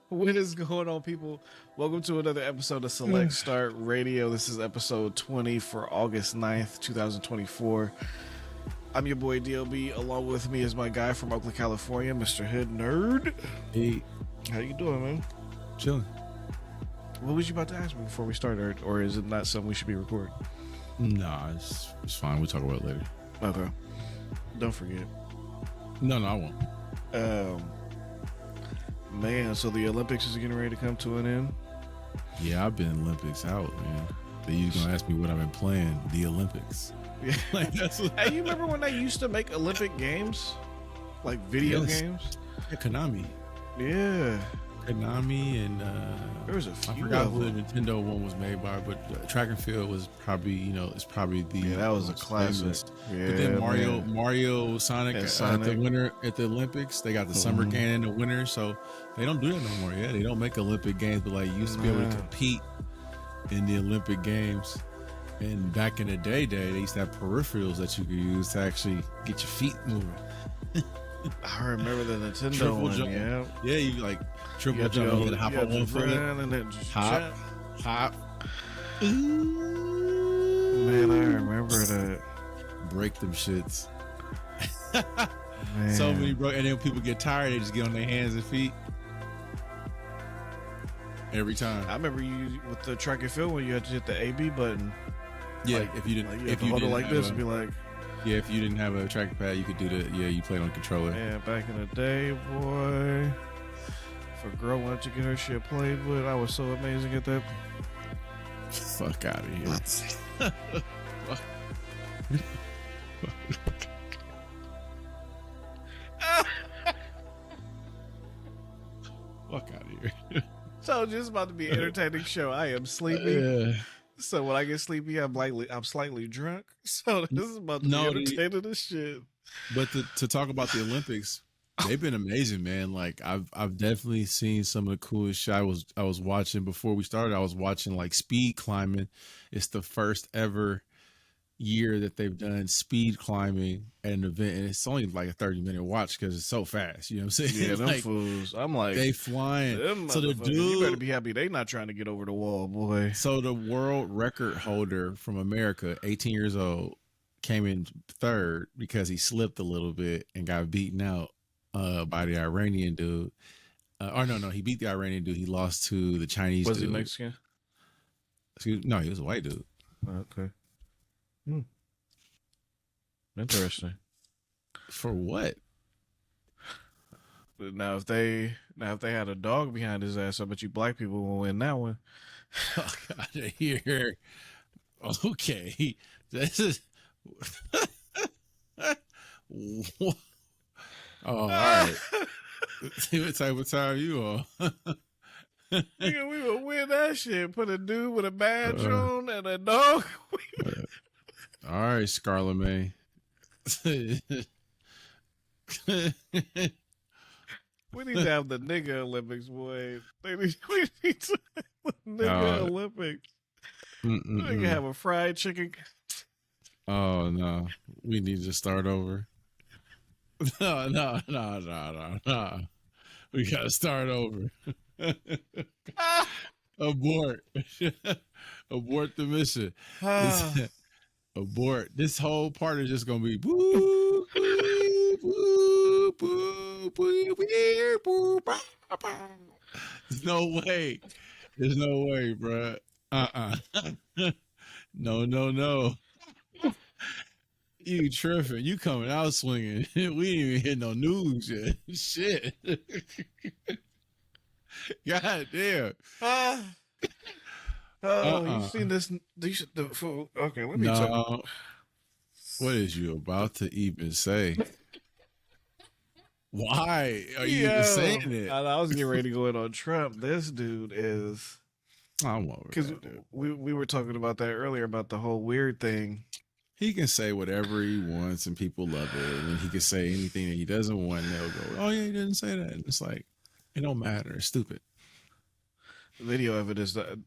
What is going on, people? Welcome to another episode of Select Start Radio. This is episode 20 for August 9th, 2024. I'm your boy DLB. Along with me is my guy from Oakland, California, Mr. Hoodnerd. Hey, how you doing, man? chilling. What was you about to ask me before we started, or is it not something we should be recording? Nah, it's fine. We'll talk about it later. Okay. Don't forget. No, I won't. Man, so the Olympics is getting ready to come to an end. Yeah, I've been Olympics out, man. You're gonna ask me what I've been playing? The Olympics. Yeah. Like, that's what... Hey, you remember when they used to make Olympic games, like video games? Yeah, Konami. Yeah, Konami and there was a few. I forgot who the Nintendo one was made by, but Track and Field was probably it's probably the that was a classic. Yeah, but then Mario, Sonic, at the winter at the Olympics, they got the summer game in the winter, so they don't do that no more. Yeah, they don't make Olympic games, but like you used to be able to compete in the Olympic games. And back in the day, they used to have peripherals that you could use to actually get your feet moving. I remember the Nintendo triple one. Jump. Yeah, you like triple jump and hop on one foot and then just hop. Man, I remember that. Break them shits. Man. So many and then people get tired, they just get on their hands and feet. Every time. I remember you with the track and field when you had to hit the AB button. Yeah, like, if you didn't, like, if you hold it like this, and be like, yeah, if you didn't have a trackpad, you could do the you played on a controller. Yeah, back in the day, boy. If a girl wanted to get her shit played with, I was so amazing at that. Fuck out of here. Fuck out of here. So this is about to be an entertaining show. I am sleepy. Yeah. So when I get sleepy, I'm slightly drunk. So this is about to be entertaining as shit. But to talk about the Olympics, they've been amazing, man. Like I've definitely seen some of the coolest shit. I was watching before we started. I was watching like speed climbing. It's the first ever year that they've done speed climbing at an event, and it's only like a 30-minute watch because it's so fast. You know what I'm saying? Yeah, them like, fools. I'm like, they flying. So the dude, you better be happy they not trying to get over the wall, boy. So the world record holder from America, 18 years old, came in third because he slipped a little bit and got beaten out by the Iranian dude. No, he beat the Iranian dude. He lost to the Chinese dude. Was he Mexican? No, he was a white dude. Okay. Interesting. For what? Now if they had a dog behind his ass, I bet you black people will win that one. Oh, God, here. Okay, this is. Oh, all right. What type of time you on? Nigga, we would win that shit. Put a dude with a badge on and a dog. All right, Scarlet May. We need to have the nigga Olympics, boy. We need to have the nigga Olympics. We can have a fried chicken. Oh no, we need to start over. No. We gotta start over. Abort. Abort the mission. Abort. This whole part is just gonna be boo, boo, boo, boo, boo, boo, boo. There's no way. There's no way, bruh. No. You tripping. You coming out swinging. We ain't even hit no news yet. Shit. God damn. You seen this? Okay, let me talk. What is you about to even say? Why are you even saying it? I was getting ready to go in on Trump. This dude is. I'm over because we were talking about that earlier about the whole weird thing. He can say whatever he wants and people love it, and he can say anything that he doesn't want, and they'll go, "Oh yeah, he didn't say that." And it's like, it don't matter. It's stupid. Video evidence that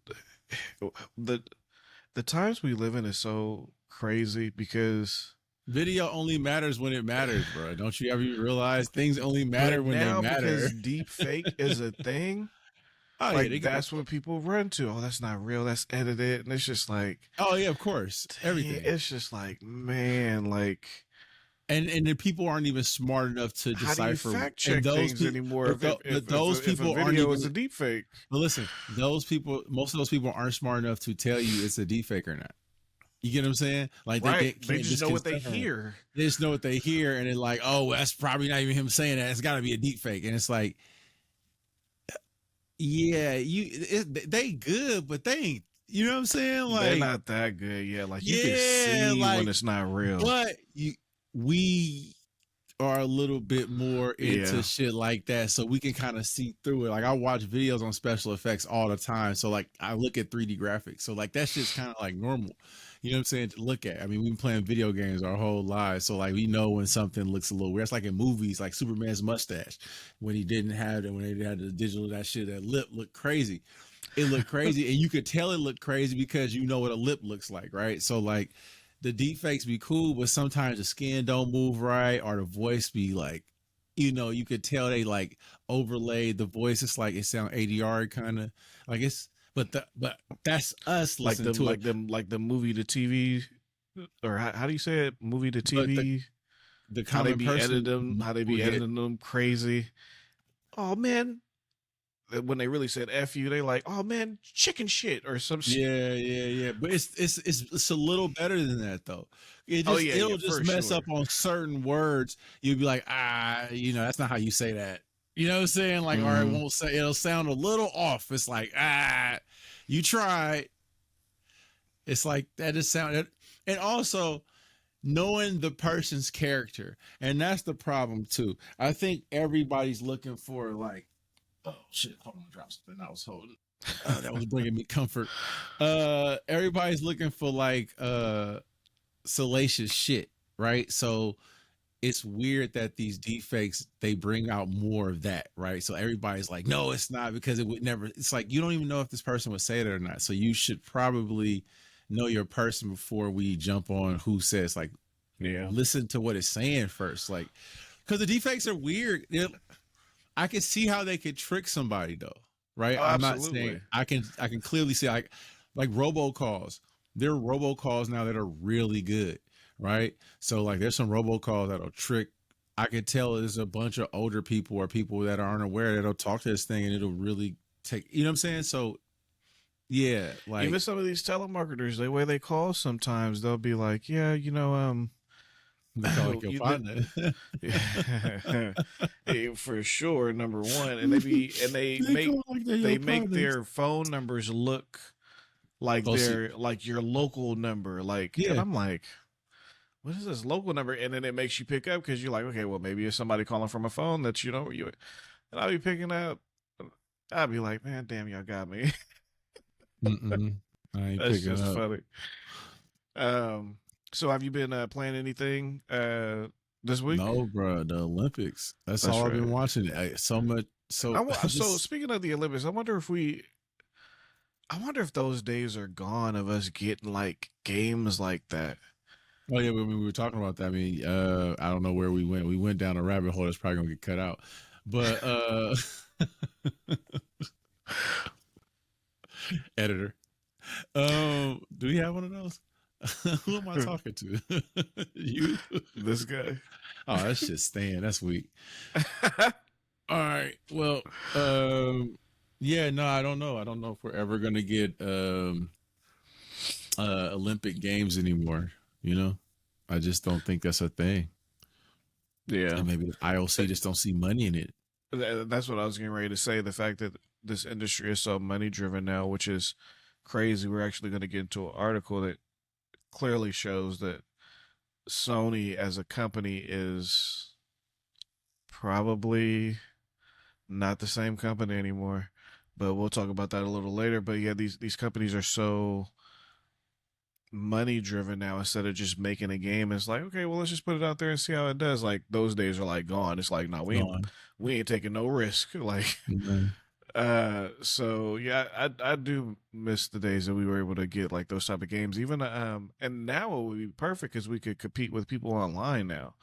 the times we live in is so crazy because Video only matters when it matters, bro. Don't you ever realize things only matter But when they now, matter? because deep fake is a thing, Oh yeah, they like got. that's what people run to. Oh, that's not real. That's edited, and it's just like, Oh yeah, of course, dang, everything. it's just like, man, like, And the people aren't even smart enough to how do you decipher. fact And check those things people, anymore but those if a people aren't video is even. a deep fake? But listen, those people, most of those people aren't smart enough to tell you it's a deepfake or not. You get what I'm saying? Like they Right? They can't just know what they discern. hear. They just know what they hear, and they're like, "Oh, that's probably not even him saying that. It's got to be a deep fake." And it's like, yeah, they good, but they ain't. You know what I'm saying? They're Like, not that good. Yeah, like you can yeah, see when like, it's not real. but we are a little bit more into Yeah. shit like that, so we can kind of see through it. Like I watch videos on special effects all the time, so like I look at 3D graphics, so like that shit's kind of like normal. You know what I'm saying? To look at. I mean, we've been playing video games our whole lives, so like we know when something looks a little weird. It's like in movies, like Superman's mustache when he didn't have it, when they had the digital, that shit, that lip looked crazy. It looked crazy, and you could tell it looked crazy because you know what a lip looks like, right? So like the deep fakes be cool, but sometimes the skin don't move right, or the voice be like, you could tell they like overlaid the voice. It's like it sound ADR kind of like it's, but that's us Like listening them, to it. like the movie to TV, or how do you say it? Movie to But TV. the How they common be editing person them? How they will be get. editing them crazy? Oh man, when they really said "f you," they like, oh man, chicken shit or some shit. Yeah. But it's a little better than that though. Oh yeah, It'll just for mess sure. up on certain words. You'll be like, that's not how you say that. You know what I'm saying? Like, or it Mhm. won't say. It'll sound a little off. It's like, you tried. It's like that just sounded. And also knowing the person's character, and that's the problem too. I think everybody's looking for like, oh shit, hold on, drop something I was holding. That was bringing me comfort. Everybody's looking for like salacious shit, right? So it's weird that these deepfakes they bring out more of that, right? So everybody's like, no, it's not, because it would never. It's like you don't even know if this person would say it or not. So you should probably know your person before we jump on who says, like, Yeah. listen to what it's saying first, like, because the deepfakes are weird. I can see how they could trick somebody though, right? Oh, I'm not saying absolutely. I can clearly see like robocalls. There are robocalls now that are really good, right? So like there's some robocalls that'll trick. I could tell there's a bunch of older people or people that aren't aware that'll talk to this thing and it'll really take, you know what I'm saying? So yeah, like Even some of these telemarketers, the way they call sometimes, they'll be like, yeah, they call like your you, partner. hey, for sure, number one, and they They make call like they're your partners. their phone numbers look like Oh, see, they're like your local number, like, and yeah. I'm like, what is this local number? And then it makes you pick up because you're like, okay, well, maybe it's somebody calling from a phone that you know where you, and I'll be picking up. I'll be like, man, damn, y'all got me. Mm-mm. I ain't That's picking just up. funny. So have you been playing anything this week? No, bro, the Olympics. That's That's all I've been right. watching. So much. So I So just. speaking of the Olympics, I wonder if those days are gone of us getting like games like that. Oh yeah, we were talking about that. I mean, I don't know where we went. We went down a rabbit hole that's probably gonna get cut out. But editor. Do we have one of those? Who am I talking to? You? This guy. Oh, that's just staying. That's weak. All right. Well, yeah, no, I don't know. I don't know if we're ever gonna get Olympic Games anymore. You know, I just don't think that's a thing. Yeah. And maybe the IOC just don't see money in it. That's what I was getting ready to say. The fact that this industry is so money driven now, which is crazy. We're actually going to get into an article that clearly shows that Sony as a company is probably not the same company anymore. But we'll talk about that a little later. But yeah, these companies are so money driven now instead of just making a game. It's like, okay, well, let's just put it out there and see how it does. Like those days are like gone. It's like, no, Gone. we ain't taking no risk. Like, Mhm. So yeah, I do miss the days that we were able to get like those type of games. Even and now it would be perfect because we could compete with people online now,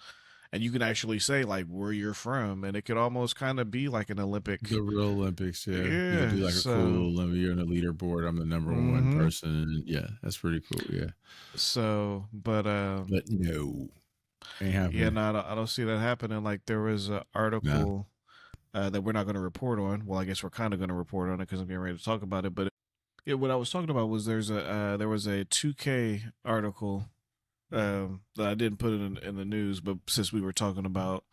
and you can actually say like where you're from, and it could almost kind of be like an Olympic. The real Olympics, yeah. You could Yeah. do like a So. cool Olympic. You're in the leaderboard. I'm the number one Hmm. person. And yeah, that's pretty cool. Yeah, So, but no, ain't yeah, happening. no, I don't see that happening. Like there was an Nah, article that we're not going to report on. Well, I guess we're kind of going to report on it because I'm getting ready to talk about it. But yeah, what I was talking about was there was a 2K article that I didn't put it in the news, but since we were talking about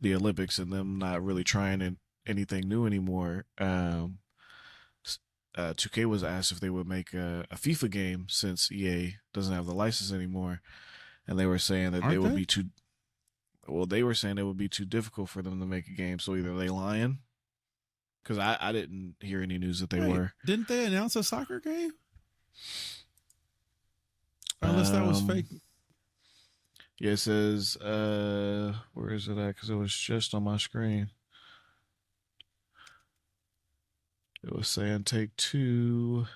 the Olympics and them not really trying anything new anymore, 2K was asked if they would make a FIFA game since EA doesn't have the license anymore, and they were saying that they aren't would they? be too. Well, they were saying it would be too difficult for them to make a game. So either they lying, because I didn't hear any news that they Wait, were. didn't they announce a soccer game? Unless that was Um, fake. yeah, it says where is it at? Because it was just on my screen. It was saying Take Two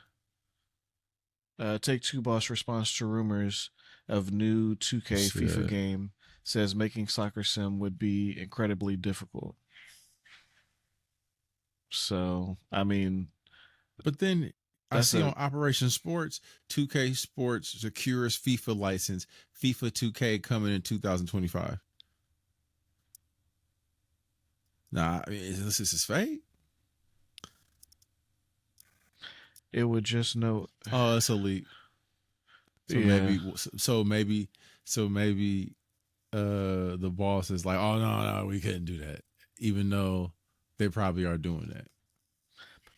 boss response to rumors of new 2K FIFA Shit. game says making soccer sim would be incredibly difficult. So I mean, But then I that's see a on Operation Sports, 2K Sports secures FIFA license, FIFA 2K coming in 2025. Nah, I mean, this is fake. it would just know. Oh, it's a leak. So Yeah. maybe, so maybe, so maybe, the boss is like, oh no, we couldn't do that, even though they probably are doing that.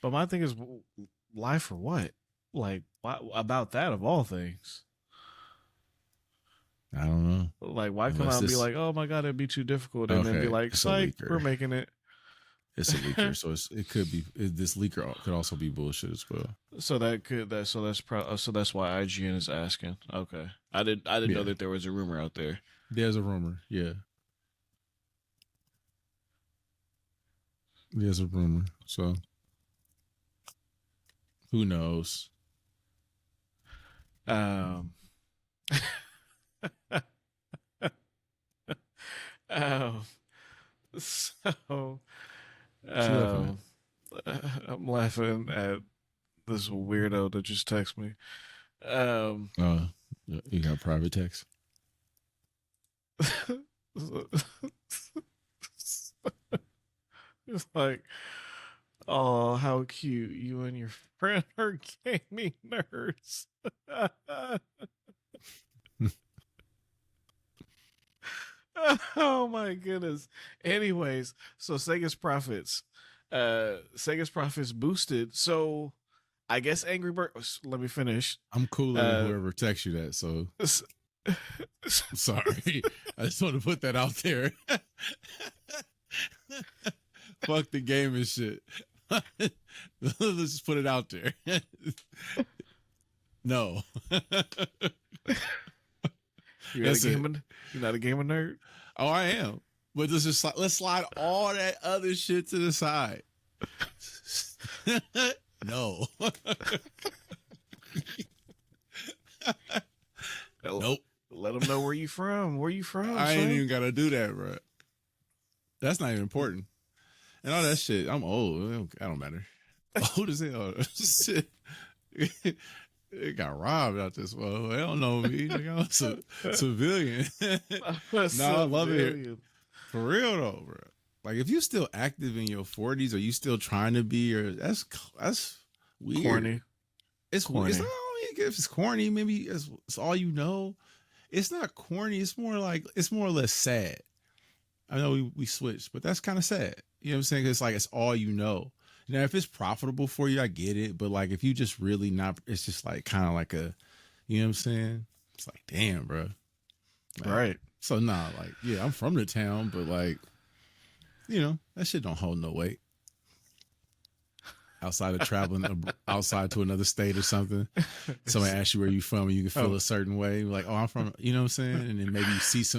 But my thing is, lie for what? Like, why, about that of all things? I don't know. Like, why come out Unless and be this, like, oh my God, it'd be too difficult, and then be okay, like, it's a psych, we're leaker. making it. It's a leaker, so it could be this leaker could also be bullshit as well. So that's why IGN is asking. Okay, I didn't know Yeah, that there was a rumor out there. there's a rumor. Yeah, there's a rumor. So who knows? Um, um, so What you laughing at? um, I'm laughing at this weirdo that just texted me. Um, You got private text. it's like, oh, how cute you and your friend are gaming nerds. Oh my goodness. Anyways, so Sega's profits boosted. So I guess Angry Birds. Let me finish. I'm cooler than Uh, whoever texts you that. So s- I'm sorry. I just want to put that out there. Fuck the game and shit. Let's just put it out there. No. you're not a That's it. gamer. You're not a gamer nerd. Oh, I am. But let's slide all that other shit to the side. No. Nope. Let them know where you from. Where you from, I ain't son? even gotta do that, bro. That's not even important. And all that shit. I'm old. I don't matter. Old as hell. Shit. It got robbed out this world. They don't know me. Like, I'm a civilian. No, I love it. For real though, bro. Like if you still active in your 40s, or you still trying to be, or that's weird. Corny. It's Corny. It's not only if it's corny. Maybe it's all you know. It's not corny. It's more like it's more or less sad. I know we switched, but that's kind of sad. You know what I'm saying? It's like it's all you know. Now, if it's profitable for you, I get it. But like, if you just really not, it's just like kind of like a, you know what I'm saying? It's like, damn, bro. Like, Right. so nah, like, yeah, I'm from the town, but like, you know, that shit don't hold no weight. outside of traveling outside to another state or something. Somebody asks you where you from, and you can feel a certain way. Like, oh, I'm from, you know what I'm saying? And then maybe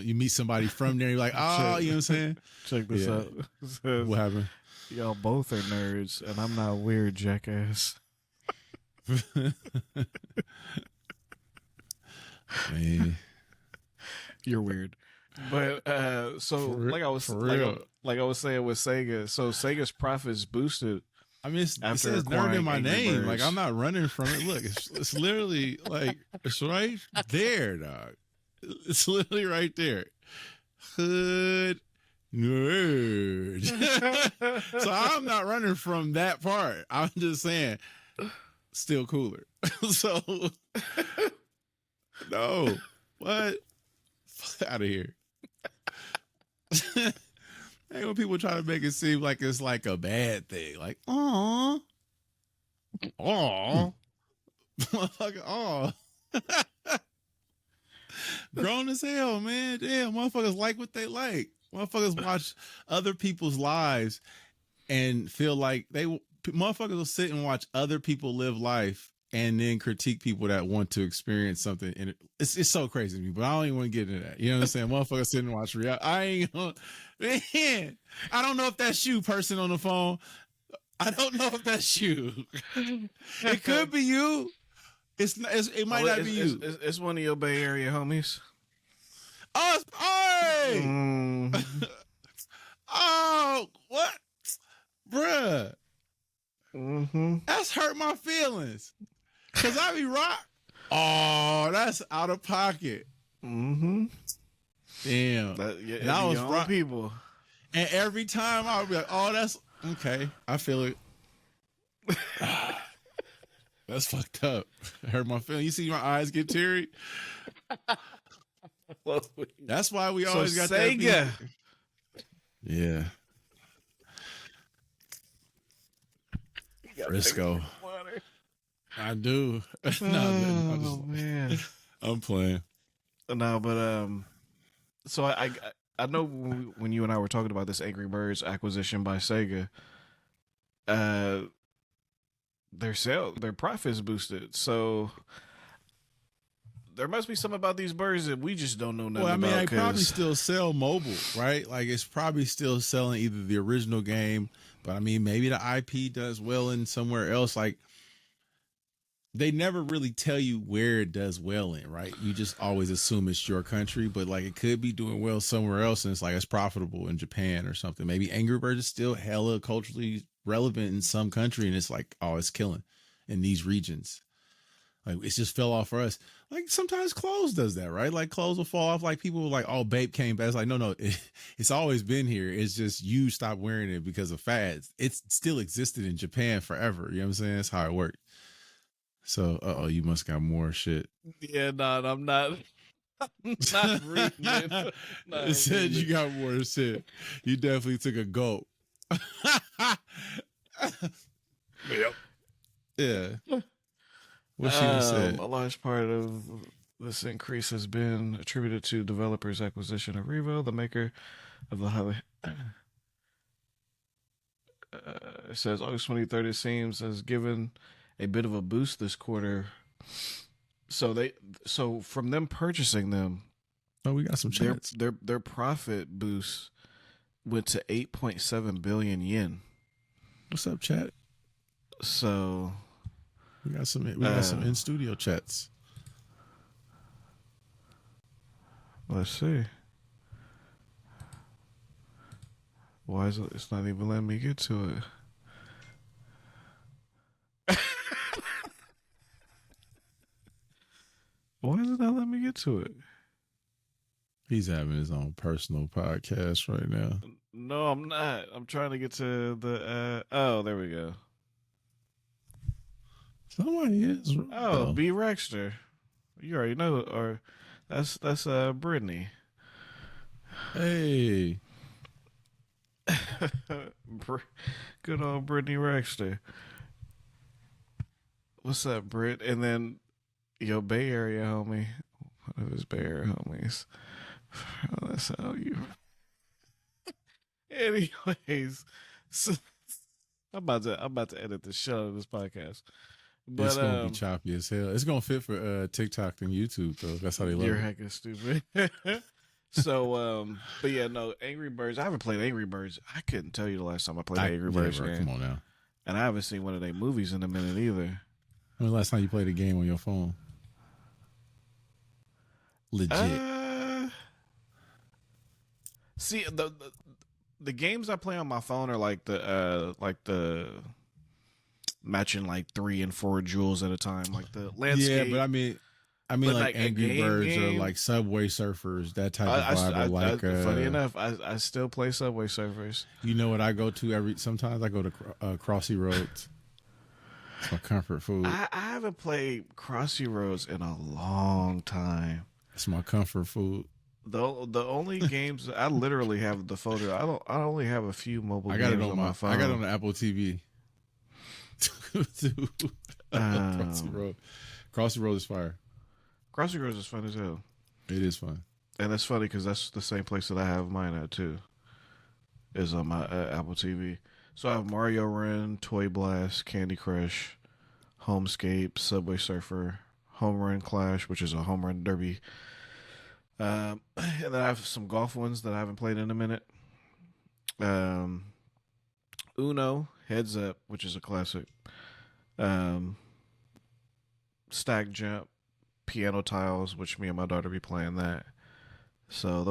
you meet somebody from there. You're like, oh, you know what I'm saying? Check this out. It says, what happened? Y'all both are nerds, and I'm not weird, jackass. Man. You're weird. But so like I was saying with Sega, so Sega's profits boosted. I mean, it says nerd in my name. Like, I'm not running from it. Look, it's literally like, it's right there, dog. It's literally right there. Hood nerd. So I'm not running from that part. I'm just saying, still cooler. So, no. What? Fuck out of here. Hey, when people try to make it seem like it's like a bad thing, like, aw, motherfucker, aw. Grown as hell, man. Damn, motherfuckers like what they like. Motherfuckers watch other people's lives and feel like motherfuckers will sit and watch other people live life and then critique people that want to experience something. And it's so crazy to me, but I don't even want to get into that. You know what I'm saying? Motherfuckers sit and watch reality. I ain't gonna, man, I don't know if that's you, person on the phone. I don't know if that's you. It could be you. It might not be you. It's one of your Bay Area homies. Oh, oh, what? Bruh. Mm-hmm. That's hurt my feelings. Cause I be rock. Oh, that's out of pocket. Mm-hmm. Damn. And I was rock people. And every time I would be like, oh, that's okay. I feel it. That's fucked up. It hurt my feelings. You see my eyes get teary? That's why we always got Sega. That. Yeah. Frisco. I do. Man. I'm playing. No, but so I know when you and I were talking about this Angry Birds acquisition by Sega, their profits boosted. So there must be something about these birds that we just don't know nothing about. Well, I mean, they probably still sell mobile, right? Like, it's probably still selling either the original game, but I mean, maybe the IP does well in somewhere else. Like, they never really tell you where it does well in, right? You just always assume it's your country, but like, it could be doing well somewhere else, and it's like, it's profitable in Japan or something. Maybe Angry Birds is still hella culturally relevant in some country, and it's like, oh, it's killing in these regions. Like, it just fell off for us. Like, sometimes clothes does that, right? Like, clothes will fall off. Like, people were like, oh, Bape came back. It's like, no, it's always been here. It's just you stopped wearing it because of fads. It's still existed in Japan forever. You know what I'm saying? That's how it worked. So, you must got more shit. Yeah, I'm not. I'm not reading it. It said you got more shit. You definitely took a gulp. Yep. Yeah. What she said? A large part of this increase has been attributed to developers' acquisition of Revo, the maker of the highly. It says August 23rd, it seems, has given a bit of a boost this quarter. So from them purchasing them, oh, we got some chats. Their profit boost went to 8.7 billion yen. What's up, chat? So we got some in studio chats. Let's see. Why is it's not even letting me get to it? Why is it not letting me get to it? He's having his own personal podcast right now. No, I'm not. I'm trying to get to the. Oh, there we go. Somebody is. Oh, B Rexter. You already know, or that's Brittany. Hey. Good old Brittany Rexter. What's up, Britt? And then your Bay Area homie. One of his Bay Area homies. Oh, that's how you. Anyways, I'm about to edit the shit out of this podcast. But It's gonna be choppy as hell. It's gonna fit for TikTok and YouTube though. That's how they love you're it. heckin' stupid. So, but yeah, no, Angry Birds. I haven't played Angry Birds. I couldn't tell you the last time I played an Angry Birds bro, game. come on now. And I haven't seen one of their movies in a minute either. When was the last time you played a game on your phone? Legit. See the games I play on my phone are like the matching like 3 and 4 jewels at a time, like the landscape. Yeah, but I mean like Angry Birds or like Subway Surfers, that type of vibe. Funny enough, I still play Subway Surfers. You know what I go to sometimes I go to Crossy Roads. It's my comfort food. I haven't played Crossy Roads in a long time. It's my comfort food. The only games I literally have the photo. I only have a few mobile games on my phone. I got it on the Apple TV. Crossy Road is fire. Crossy Roads is fun as hell. It is fun, and that's funny because that's the same place that I have mine at too. Is on my Apple TV. So I have Mario Run, Toy Blast, Candy Crush, Homescape, Subway Surfer, Home Run Clash, which is a home run derby. And then I have some golf ones that I haven't played in a minute. Uno, Heads Up, which is a classic. Stack Jump, Piano Tiles, which me and my daughter be playing that. So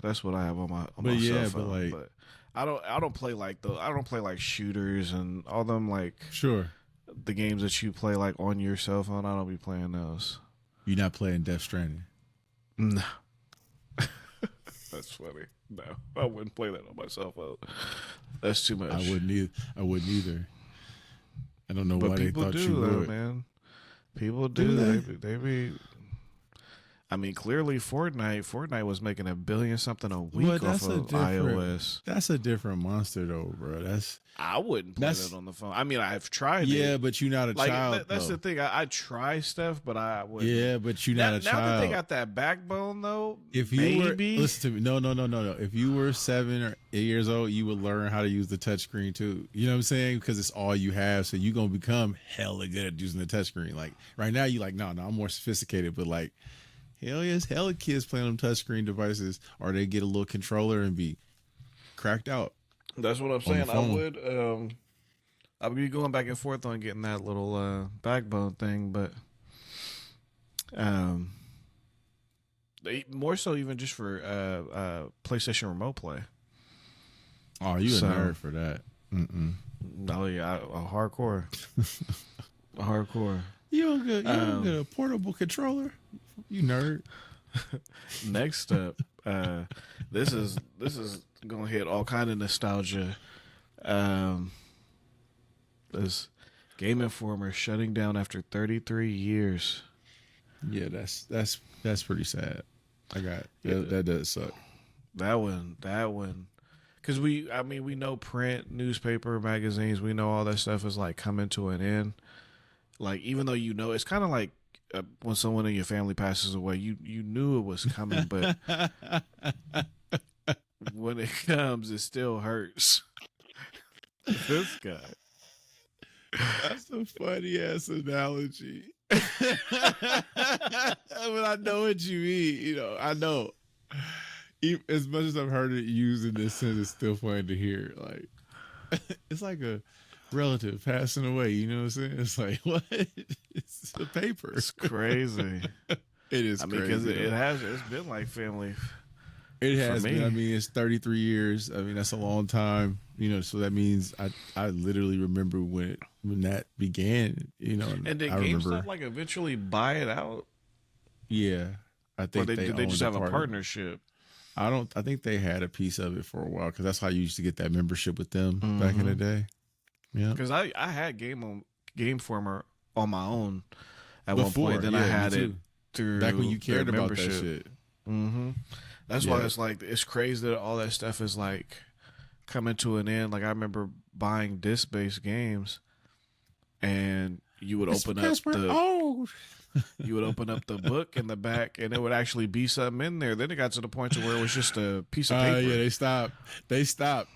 that's what I have on my cell phone. But I don't play like I don't play like shooters and all them like the games that you play like on your cell phone. I don't be playing those. You're not playing Death Stranding? No. That's funny. No, I wouldn't play that on my cell phone. That's too much. I wouldn't either. I don't know why they thought you would. Man. People do. They be. I mean, clearly Fortnite was making $1 billion something a week off of iOS. That's a different monster though, bro. I wouldn't play that on the phone. I mean, I've tried it. Yeah, but you're not a child. That's the thing. I try stuff, but I wouldn't. Yeah, but you're not a child. Now that they got that backbone though, if you were, listen to me. No. If you were 7 or 8 years old, you would learn how to use the touchscreen too. You know what I'm saying? Because it's all you have. So you're gonna become hella good at using the touchscreen. Like right now, you like, no, I'm more sophisticated, but like. Hell yes, hella kids playing on touchscreen devices, or they get a little controller and be cracked out. That's what I'm saying. I'll be going back and forth on getting that little backbone thing, but more so even just for PlayStation Remote Play. Oh, you a nerd for that? Oh yeah, a hardcore, a hardcore. You don't get a portable controller. You nerd. Next up, this is gonna hit all kind of nostalgia. This Game Informer shutting down after 33 years. Yeah, that's pretty sad. That does suck. That one. Because we know print, newspaper, magazines. We know all that stuff is like coming to an end. Like even though it's kind of like. When someone in your family passes away, you knew it was coming, but when it comes, it still hurts. This guy. That's a funny ass analogy. But I know what you mean. I know. As much as I've heard it used in this sense, it's still funny to hear. Like it's like a relative passing away, you know what I'm saying? It's like, what? It's a paper. It's crazy. It is crazy. Because it's been like family. It has been. I mean, it's 33 years. I mean, that's a long time, so that means I literally remember when that began, and did GameStop like eventually buy it out? Yeah. I think they just have a partnership. I think they had a piece of it for a while because that's how you used to get that membership with them back in the day. Yeah, because I had Game Informer on my own at one point. Then I had it through back when you cared about that shit. That's why it's like it's crazy that all that stuff is like coming to an end. Like I remember buying disc-based games, and you would It's open up because we're old. you would open up the book in the back, and it would actually be something in there. Then it got to the point to where it was just a piece of paper. Yeah, they stopped. They stopped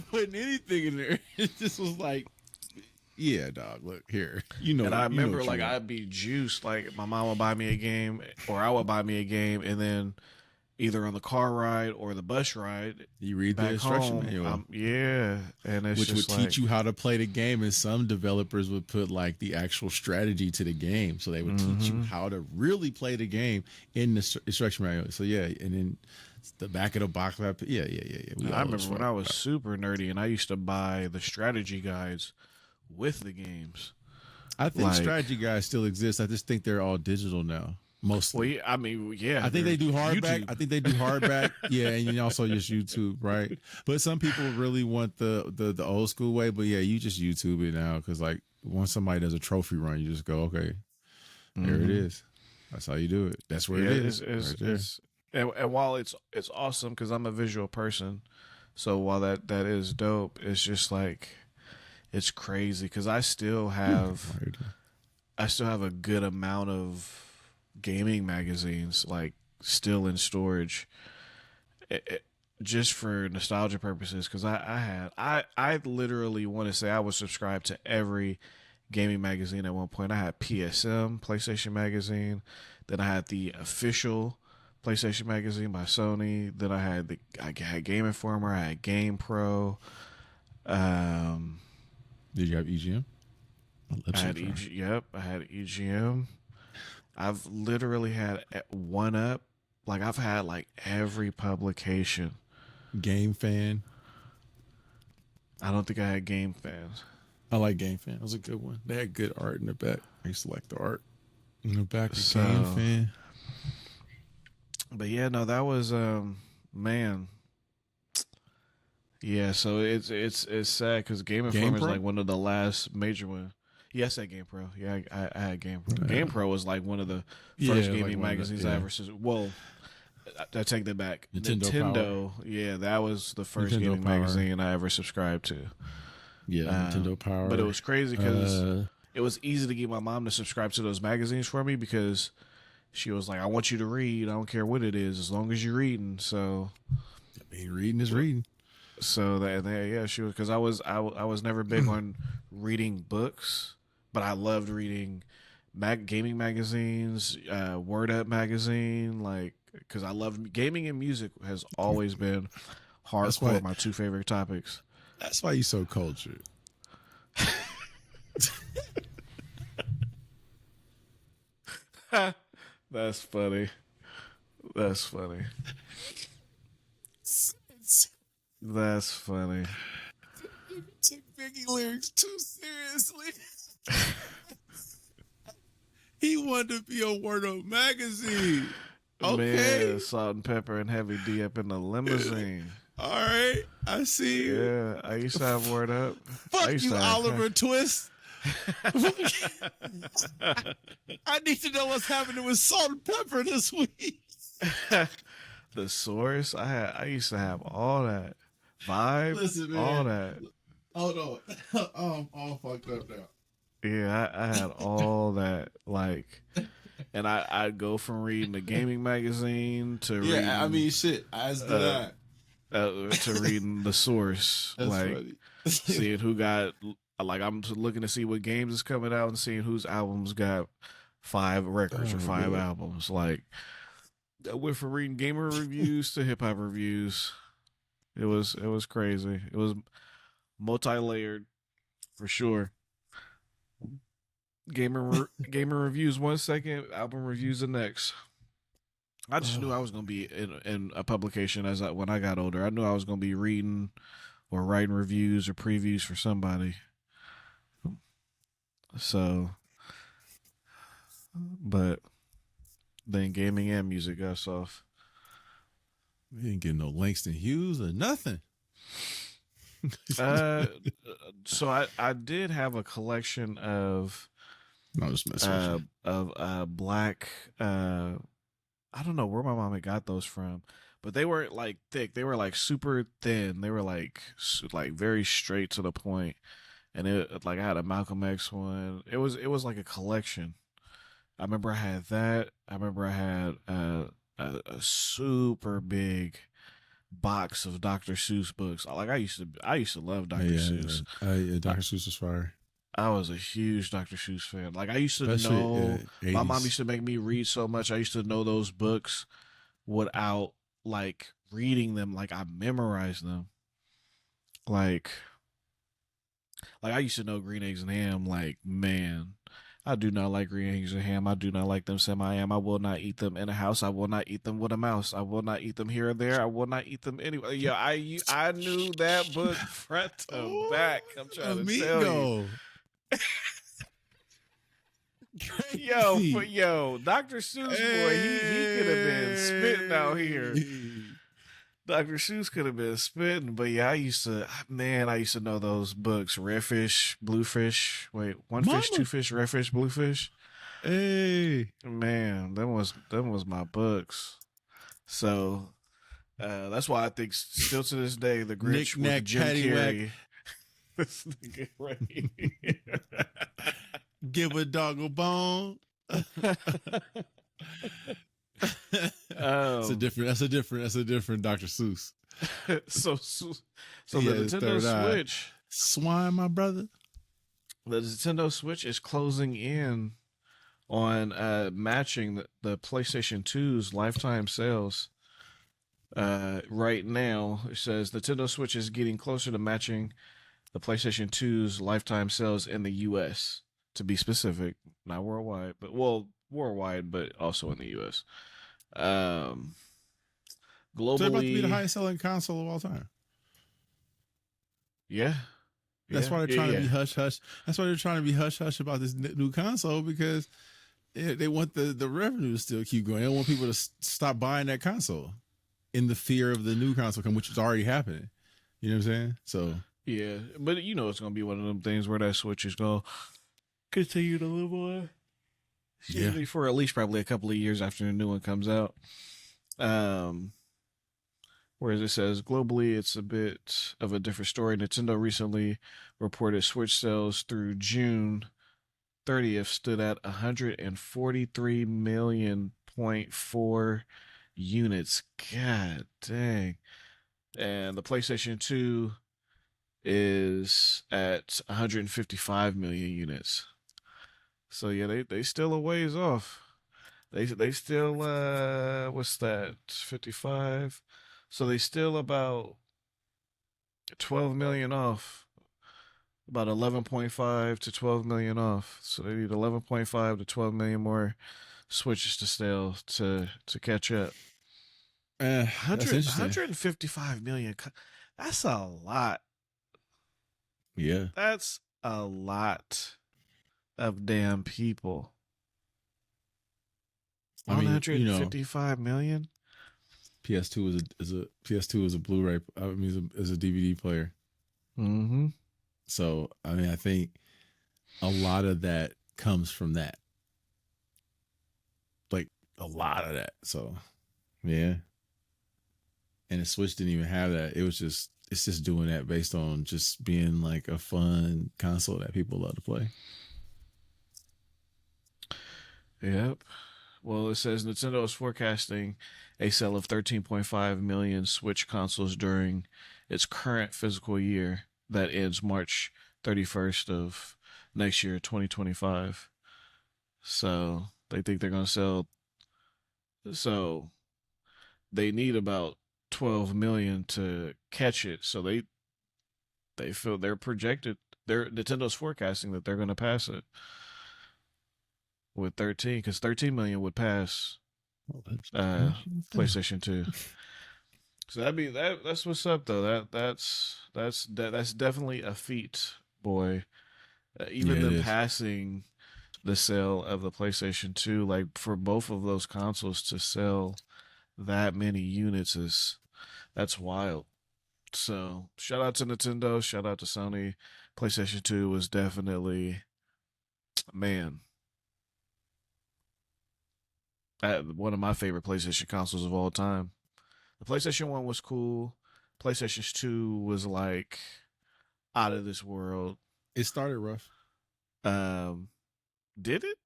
putting anything in there. It just was like, yeah, dog. Look here. You know. And I remember, like I'd be juiced. Like my mom would buy me a game, or I would buy me a game, and then either on the car ride or the bus ride, you read the instruction manual. Yeah, and it's which would just teach you how to play the game, and some developers would put like the actual strategy to the game, so they would teach you how to really play the game in the instruction manual. So yeah, and then the back of the box, yeah. I remember when I was super nerdy, and I used to buy the strategy guides with the games. I think strategy guides still exist. I just think they're all digital now. Mostly. Well, yeah. I think they do hardback. Yeah, and you also just YouTube, right? But some people really want the old school way. But yeah, you just YouTube it now because like once somebody does a trophy run, you just go, okay, there it is. That's how you do it. That's where it is. And while it's awesome because I'm a visual person, so while that is dope, it's just like it's crazy because I still have a good amount of gaming magazines like still in storage, just for nostalgia purposes, because I literally want to say I was subscribed to every gaming magazine at one point. I had PSM, PlayStation Magazine, then I had the official PlayStation Magazine by Sony, then I had Game Informer, I had Game Pro. Did you have EGM? I had EGM. I've literally had One Up. Like I've had like every publication. Game Fan. I don't think I had Game Fans. I like Game Fan. It was a good one. They had good art in the back. I used to like the art in the back of Game Fan. But yeah, no, that was man. Yeah, so it's sad because Game Informer is like one of the last major ones. Yes, at Game Pro. Yeah, I had Game Pro. Game Pro was like one of the first gaming magazines I ever. Well, I take that back. Nintendo. Yeah, that was the first gaming magazine I ever subscribed to. Yeah, Nintendo Power. But it was crazy because it was easy to get my mom to subscribe to those magazines for me because she was like, "I want you to read. I don't care what it is, as long as you're reading." So, I mean, reading is reading. So she was, because I was never big on reading books. But I loved reading gaming magazines, Word Up magazine, like because I loved gaming and music has always been hardcore my two favorite topics. That's why you're so cultured. That's funny. That's funny. That's funny. You took Biggie lyrics too seriously. He wanted to be a Word Up magazine. Okay. Man, Salt and Pepper and Heavy D up in the limousine. All right, I see you. Yeah, I used to have Word Up. Fuck you, Oliver Twist. I need to know what's happening with Salt and Pepper this week. The Source. I used to have all that. Vibe. Listen, man. All that. Hold on. I'm all fucked up now. Yeah, I had all that, like, and I'd go from reading the gaming magazine to reading, I mean, shit, as did I. To reading The Source. That's like funny. Seeing who got, like, I'm looking to see what games is coming out and seeing whose albums got 5 records or 5 albums. Like, I went from reading gamer reviews to hip hop reviews. It was crazy. It was multi-layered for sure. Gamer reviews 1 second, album reviews the next. I just knew I was gonna be in a publication when I got older. I knew I was gonna be reading or writing reviews or previews for somebody. So, but then gaming and music got soft. We didn't get no Langston Hughes or nothing. So I did have a collection of just messing of black. I don't know where my mom had got those from, but they weren't like thick. They were like super thin. They were like very straight to the point, and it like I had a Malcolm X one. It was like a collection. I remember I had that. I remember I had a super big box of Dr. Seuss books. Like I used to love Dr. Seuss. Dr. Seuss was fire. I was a huge Dr. Seuss fan. Like I used to Especially know, my mom 80s. used to make me read so much. I used to know those books without like reading them. Like I memorized them. Like I used to know Green Eggs and Ham. Like man, I do not like green eggs and ham. I do not like them semi-am. I will not eat them in a house. I will not eat them with a mouse. I will not eat them here or there. I will not eat them anyway. Yeah, I knew that book front to back. I'm trying to tell you. Amigo. Dr. Seuss boy, he could have been spitting out here. Dr. Seuss could have been spitting, but yeah, I used to know those books. Red fish, blue fish. Wait, one fish, two fish, red fish, blue fish. Hey. Man, them was my books. So that's why I think still to this day the Grinch with Jim Carrey. This nigga right here. Give a dog a bone. That's a different Dr. Seuss. so the Nintendo Switch, swine, my brother. The Nintendo Switch is closing in on matching the PlayStation 2's lifetime sales. Right now, it says Nintendo Switch is getting closer to matching the PlayStation 2's lifetime sales in the U.S. To be specific, not worldwide, but worldwide, but also in the U.S. Globally, so they're about to be the highest selling console of all time. Yeah. That's why they're trying to be hush hush. That's why they're trying to be hush hush about this new console, because they want the revenue to still keep going. They don't want people to stop buying that console in the fear of the new console coming, which is already happening. You know what I'm saying? So yeah, but you know it's gonna be one of them things where that Switch is gonna continue to live on. Yeah, for at least probably a couple of years after the new one comes out. Whereas it says globally, it's a bit of a different story. Nintendo recently reported Switch sales through June 30th stood at 143 million point 4 units. God dang. And the PlayStation 2 is at 155 million units. So yeah, they still a ways off. They still what's that? 55. So they still about 12 million off. About 11.5 to 12 million off. So they need 11.5 to 12 million more Switches to sell to catch up. 155 million. That's a lot. Yeah. That's a lot of damn people. 155 million. PS2 is a Blu-ray. Is a DVD player. Mm-hmm. So I think a lot of that comes from that. Like a lot of that. So yeah. And the Switch didn't even have that. It's just doing that based on just being like a fun console that people love to play. Yep. Well, it says Nintendo is forecasting a sale of 13.5 million Switch consoles during its current fiscal year that ends March 31st of next year, 2025. So they think they're going to sell. So they need about 12 million to catch it. So they feel they're projected. Nintendo's forecasting that they're going to pass it with 13, because 13 million would pass PlayStation 2. So that's what's up though. That's definitely a feat, boy. Even them passing the sale of the PlayStation 2, like for both of those consoles to sell that many units that's wild. So shout out to Nintendo, shout out to Sony. PlayStation 2 was definitely, man, one of my favorite PlayStation consoles of all time. The PlayStation 1 was cool. PlayStation 2 was like out of this world. It started rough. Did it?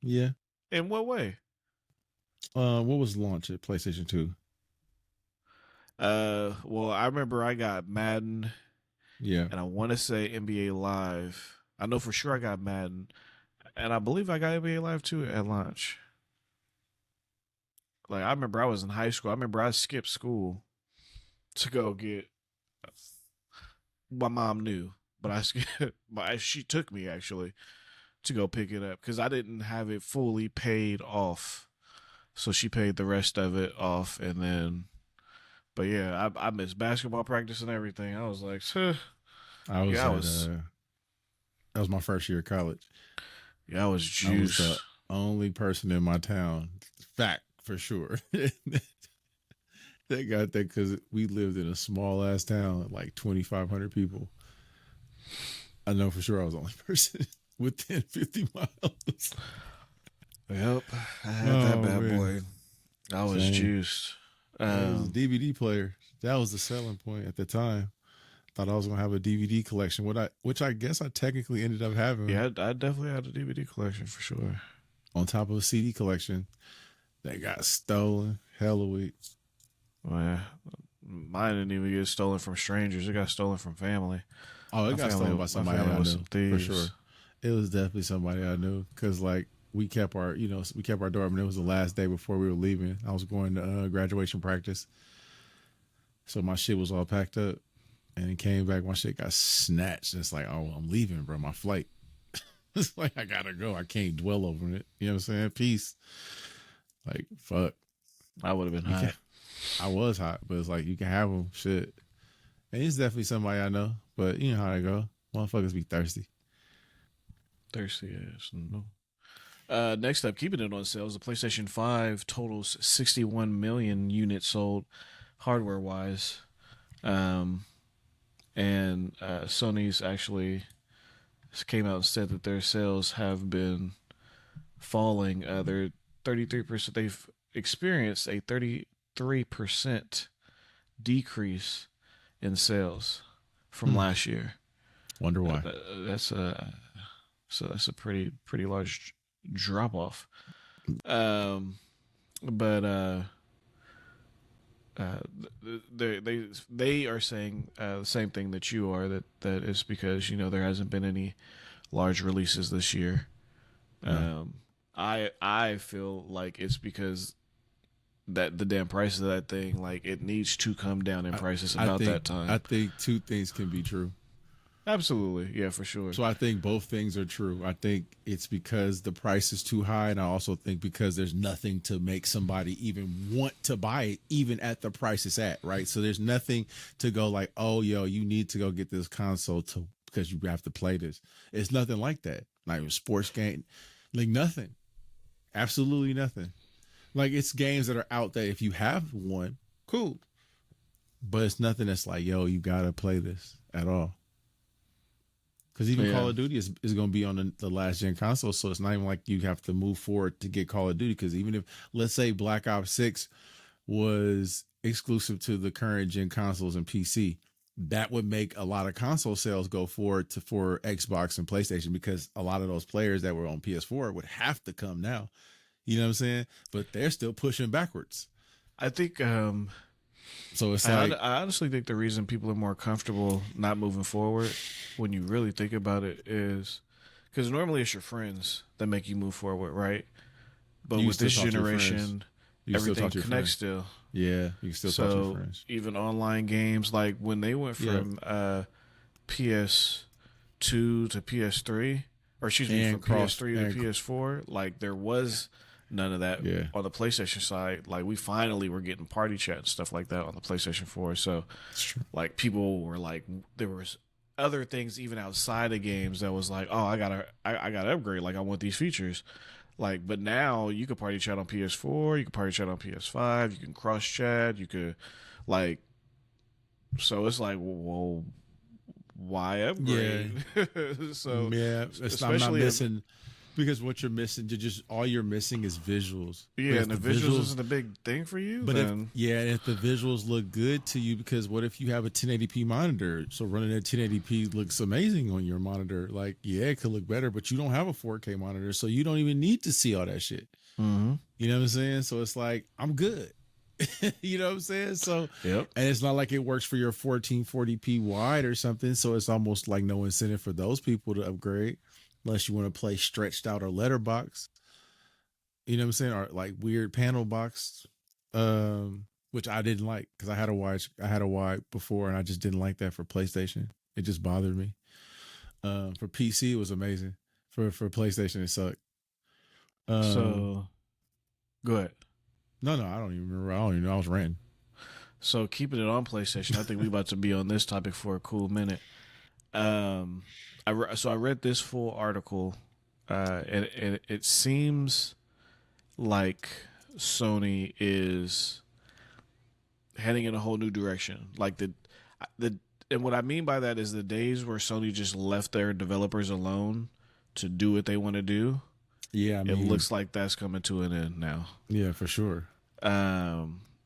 Yeah. In what way? What was launch at PlayStation 2? Well, I remember I got Madden, Yeah. and I want to say NBA Live. I know for sure I got Madden, and I believe I got NBA Live too at launch. Like I remember I was in high school. I remember I skipped school to go get. My mom knew, but she took me actually to go pick it up because I didn't have it fully paid off. So she paid the rest of it off, and then. But yeah, I missed basketball practice and everything. I was like, I was yeah, I at was, that was my first year of college. yeah, I was I was the juiced. only person in my town. Fact for sure. That got that because we lived in a small ass town, like 2,500 people. I know for sure I was the only person within 50 miles. Yep, I had that Oh bad man, boy. I was same. juiced. It was a Um, DVD player. That was the selling point at the time. Thought I was gonna have a DVD collection, which I guess I technically ended up having yeah, I definitely had a DVD collection for sure. on top of a CD collection that got stolen. Hella week. Well, yeah, mine didn't even get stolen from strangers. It got stolen from family. Oh, it got stolen by My somebody family I was knew some for thieves. sure. It was definitely somebody I knew because like we kept our door open. It was the last day before we were leaving. I was going to graduation practice, so my shit was all packed up, and it came back. My shit got snatched. It's like, oh, I'm leaving, bro. My flight. It's like I gotta go. I can't dwell over it. You know what I'm saying? Peace. Like fuck. I would have been You can. hot. I was hot, but it's like you can have them. Shit. And he's definitely somebody I know, but you know how they go. Motherfuckers be thirsty. Thirsty ass. No. Next up, keeping it on sales, the PlayStation 5 totals 61 million units sold hardware wise. Um, and Sony's actually came out and said that their sales have been falling. They're 33%. They've experienced a 33% decrease in sales from last year. Wonder why. That's a that's a pretty large drop off. Um, but uh, they are saying the same thing that you are, that is because there hasn't been any large releases this year. No. I feel like it's because that the damn price of that thing, like, it needs to come down in prices I about think that time. I think two things can be true. Absolutely, yeah, for sure. So I think both things are true. I think it's because the price is too high, and I also think because there's nothing to make somebody even want to buy it, even at the price it's at, right? So there's nothing to go like, oh, yo, you need to go get this console to because you have to play this. It's nothing like that. Not even sports game, like nothing, absolutely nothing. Like it's games that are out there. If you have one, cool, but it's nothing that's like, yo, you gotta play this at all. Because even Yeah, Call of Duty is going to be on the last gen console, so it's not even like you have to move forward to get Call of Duty. Because even if, let's say, Black Ops 6 was exclusive to the current gen consoles and PC, that would make a lot of console sales go forward for Xbox and PlayStation because a lot of those players that were on PS4 would have to come now. You know what I'm saying? But they're still pushing backwards. I think So it's like, I honestly think the reason people are more comfortable not moving forward, when you really think about it, is because normally it's your friends that make you move forward, right? But you can with still this talk to your friends. generation, You can still everything talk to your connects friends. still. Yeah, you can still talk to your So friends. even online games, like when they went Yeah. from PS2 to PS3, or excuse me, And from cross PS3 to and PS4, like there was none of that yeah. on the PlayStation side. Like we finally were getting party chat and stuff like that on the PlayStation 4. So It's true. like people were like, there was other things even outside of games that was like, oh, I gotta upgrade. Like I want these features. Like, but now you can party chat on PS4, you can party chat on PS5, you can cross chat, you could like. So it's like, well, why Yeah, upgrade? So yeah. I'm not especially missing. because what you're missing, all you're missing is visuals. Yeah, and the visuals isn't a big thing for you. But then... if the visuals look good to you, because what if you have a 1080p monitor? So running at 1080p looks amazing on your monitor. Like, yeah, it could look better, but you don't have a 4K monitor, so you don't even need to see all that shit. Mm-hmm. You know what I'm saying? So it's like, I'm good. You know what I'm saying? So, yep. And it's not like it works for your 1440p wide or something. So it's almost like no incentive for those people to upgrade unless you want to play stretched out or letterbox. You know what I'm saying? Or like weird panel box, which I didn't like because I had a wide before and I just didn't like that for PlayStation. It just bothered me. For PC, it was amazing. For PlayStation, it sucked. So, go ahead. No, I don't even remember. I don't even know. I was ranting. So keeping it on PlayStation, I think we about to be on this topic for a cool minute. I read this full article, and it seems like Sony is heading in a whole new direction. Like and what I mean by that is the days where Sony just left their developers alone to do what they want to do. Yeah, it looks like that's coming to an end now. Yeah, for sure.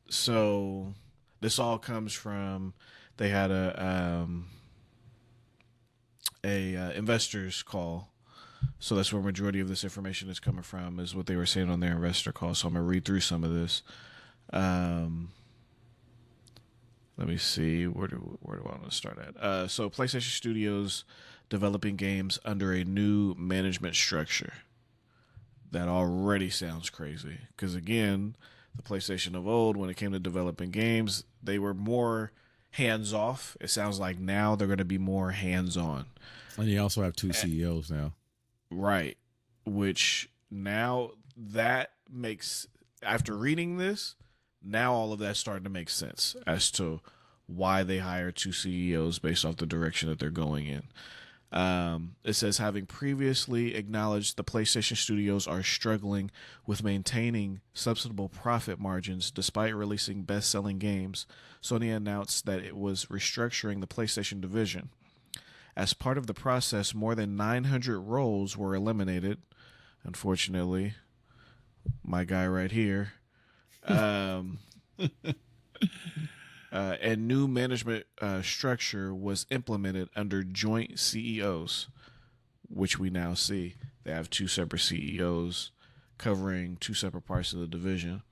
So this all comes from they had a investors call. So that's where majority of this information is coming from, is what they were saying on their investor call. So I'm gonna read through some of this. Let me see, where do I want to start at? So PlayStation Studios developing games under a new management structure. That already sounds crazy because, again, the PlayStation of old, when it came to developing games, they were more hands-off. It sounds like now they're going to be more hands-on. And you also have two CEOs now. Right. Which now that makes, after reading this, now all of that's starting to make sense as to why they hire two CEOs based off the direction that they're going in. It says, having previously acknowledged the PlayStation Studios are struggling with maintaining substantial profit margins despite releasing best-selling games, Sony announced that it was restructuring the PlayStation division. As part of the process, more than 900 roles were eliminated. Unfortunately, my guy right here. And new management structure was implemented under joint CEOs, which we now see. They have two separate CEOs covering two separate parts of the division.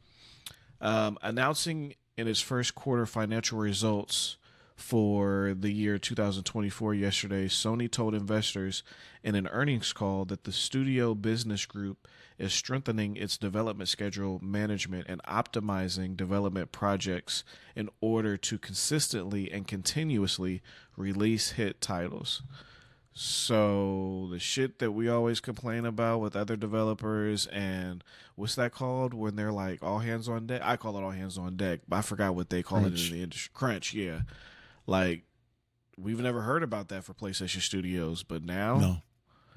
Announcing in its first quarter financial results for the year 2024 yesterday, Sony told investors in an earnings call that the studio business group is strengthening its development schedule management and optimizing development projects in order to consistently and continuously release hit titles. So the shit that we always complain about with other developers, and what's that called when they're like all hands on deck? I call it all hands on deck, but I forgot what they call it in the industry. Crunch, yeah. Like, we've never heard about that for PlayStation Studios, but now,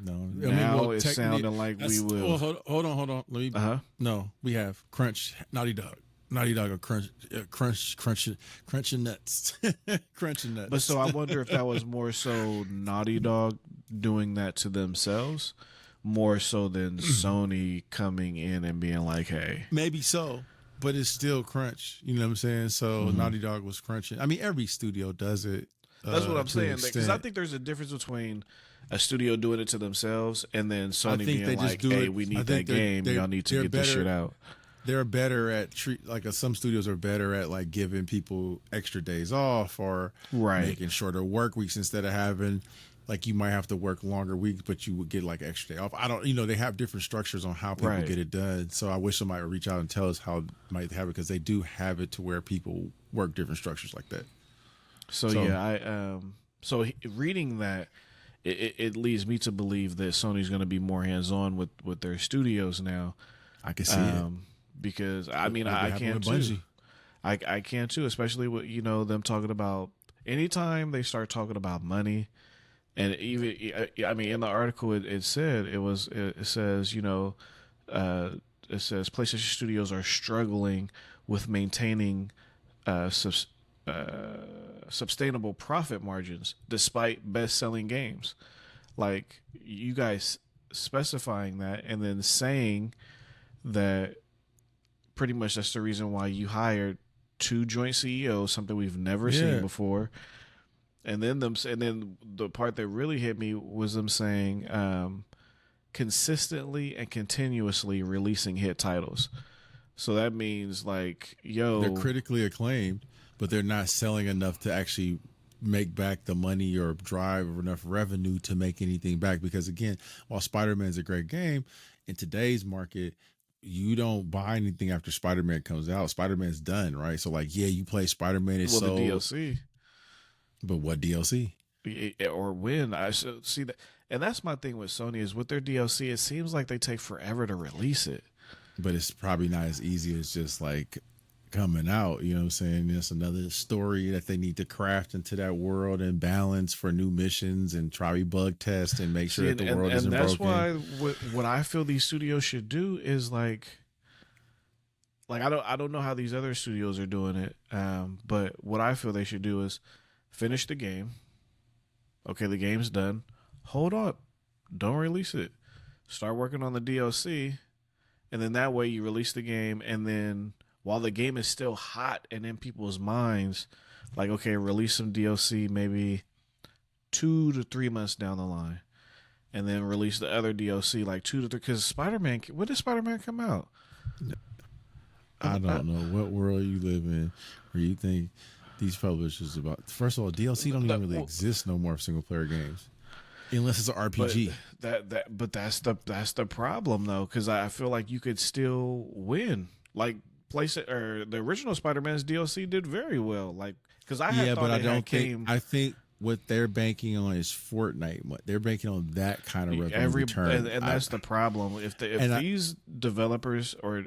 now it's sounding like we will. Well, hold on. Let me. No, we have Crunch, Naughty Dog are crunching nuts, crunching nuts. But so I wonder if that was more so Naughty Dog doing that to themselves, more so than Sony coming in and being like, "Hey." Maybe so. But it's still crunch, you know what I'm saying? So Naughty Dog was crunching. I mean, every studio does it. That's what I'm saying. Because I think there's a difference between a studio doing it to themselves and then Sony being like, "Hey, we need that game. Y'all need to get this shit out." They're better at some studios are better at like giving people extra days off or making shorter work weeks instead of having. Like, you might have to work longer weeks, but you would get like extra day off. They have different structures on how people get it done. So I wish somebody would reach out and tell us how it might have it, because they do have it to where people work different structures like that. So yeah, reading that, it leads me to believe that Sony's going to be more hands-on with their studios now. I can see it. Because, I mean, I can too. I can too, especially with, them talking about, anytime they start talking about money. And even, I mean, in the article, it says, PlayStation Studios are struggling with maintaining sustainable profit margins despite best-selling games. Like, you guys specifying that and then saying that pretty much that's the reason why you hired two joint CEOs, something we've never seen before. And then the part that really hit me was them saying consistently and continuously releasing hit titles. So that means like, they're critically acclaimed, but they're not selling enough to actually make back the money or drive enough revenue to make anything back. Because again, while Spider-Man's a great game, in today's market, you don't buy anything after Spider-Man comes out. Spider-Man's done, right? So like, yeah, you play Spider-Man, it's the DLC. But what DLC? Or when? I should see that. And that's my thing with Sony is with their DLC, it seems like they take forever to release it. But it's probably not as easy as just like coming out, you know what I'm saying? It's another story that they need to craft into that world and balance for new missions and try bug test and make sure that the world isn't broken. And that's why what I feel these studios should do is like I don't know how these other studios are doing it, but what I feel they should do is finish the game. Okay, the game's done. Hold up. Don't release it. Start working on the DLC, and then that way you release the game, and then while the game is still hot and in people's minds, like, okay, release some DLC maybe 2 to 3 months down the line, and then release the other DLC like 2 to 3. Because Spider-Man, when did Spider-Man come out? I don't know what world you live in where you think these publishers about. First of all, DLC don't even really exist no more for single player games, unless it's an RPG. But that's the problem though, because I feel like you could still win. Like the original Spider-Man's DLC did very well. Like because I think what they're banking on is Fortnite. They're banking on that kind of revenue return, and that's the problem. If these developers or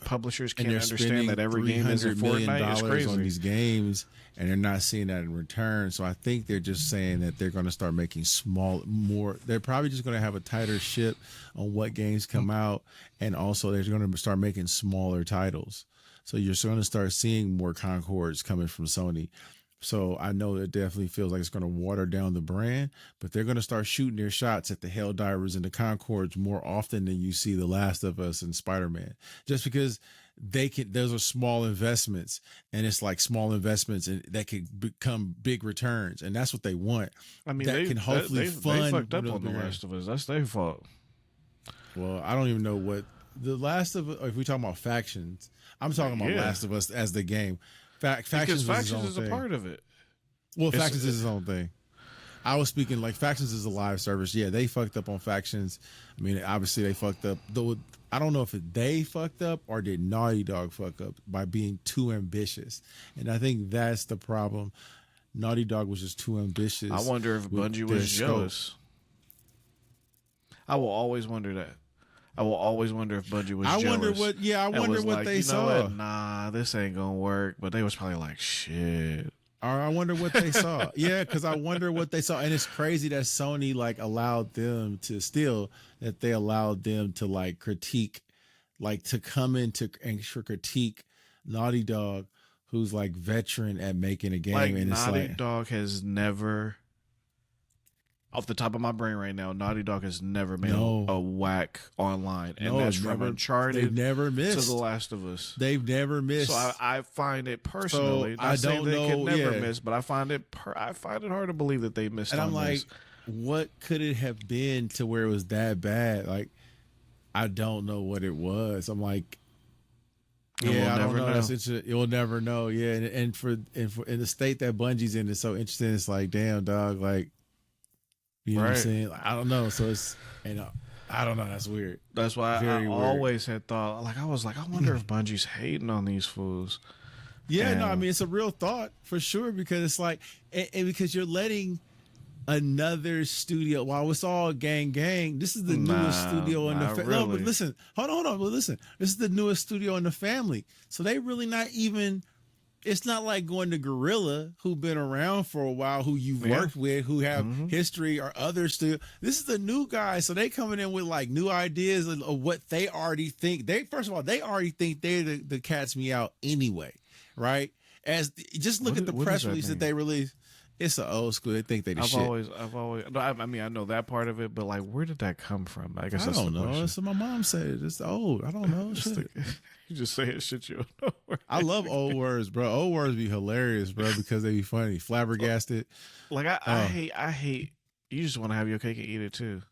publishers can't understand that every game is a Fortnite, it's crazy on these games, and they're not seeing that in return. So I think they're just saying that they're going to start making more. They're probably just going to have a tighter ship on what games come out, and also they're going to start making smaller titles. So you're going to start seeing more Concords coming from Sony. So I know it definitely feels like it's going to water down the brand, but they're going to start shooting their shots at the Helldivers and the Concords more often than you see The Last of Us and Spider-Man, just because those are small investments, and it's like small investments and that can become big returns. And that's what they want. I mean, they fucked up on The Last of Us. That's their fault. Well, I don't even know what The Last of Us, if we talking about factions, I'm talking about Last of Us as the game. Factions is a part of it. Well, Factions is its own thing. I was speaking like Factions is a live service. Yeah, they fucked up on Factions. I mean, obviously they fucked up. Though I don't know if they fucked up or did Naughty Dog fuck up by being too ambitious. And I think that's the problem. Naughty Dog was just too ambitious. I wonder if Bungie was jealous. I will always wonder that. I will always wonder if Bungie was jealous. I wonder what they saw. What? Nah, this ain't gonna work. But they was probably like, shit. Or I wonder what they saw. Yeah, because I wonder what they saw. And it's crazy that Sony like allowed them to they allowed them to like critique, like to come into and critique Naughty Dog, who's like veteran at making a game. Like, and Naughty Dog has never, off the top of my brain right now, Naughty Dog has never made a whack online. And that's from Uncharted they've never missed to The Last of Us. They've never missed. So I find it personally, I don't know, could never miss, but I find it hard to believe that they missed. And I'm like, what could it have been to where it was that bad? Like, I don't know what it was. I'm like, I don't know. That's interesting. You'll never know. Yeah, and for in the state that Bungie's in, it's so interesting. It's like, damn, dog, like. You know what I'm saying? Like, I don't know. So it's, I don't know. That's weird. That's why I always had thought, like, I was like, I wonder if Bungie's hating on these fools. Yeah, no, I mean, it's a real thought for sure, because it's like, and because you're letting another studio, while it's all gang, this is the newest studio in the family. Really. No, but listen, hold on. But listen, this is the newest studio in the family. So they really not even. It's not like going to Gorilla, who've been around for a while, who you've worked with, who have history, or others still. This is the new guy, so they coming in with like new ideas of what they already think. First of all, they already think they're the cat's meow anyway, right? Just look at the press release that they released. It's an old school. They think they the shit. No, I mean, I know that part of it, but like, where did that come from? I guess I that's don't the know. question. So my mom said it. It's old. I don't know. Shit. You just say shit you don't know. Right? I love old words, bro. Old words be hilarious, bro, because they be funny. Flabbergasted. Like I hate. You just want to have your cake and eat it too.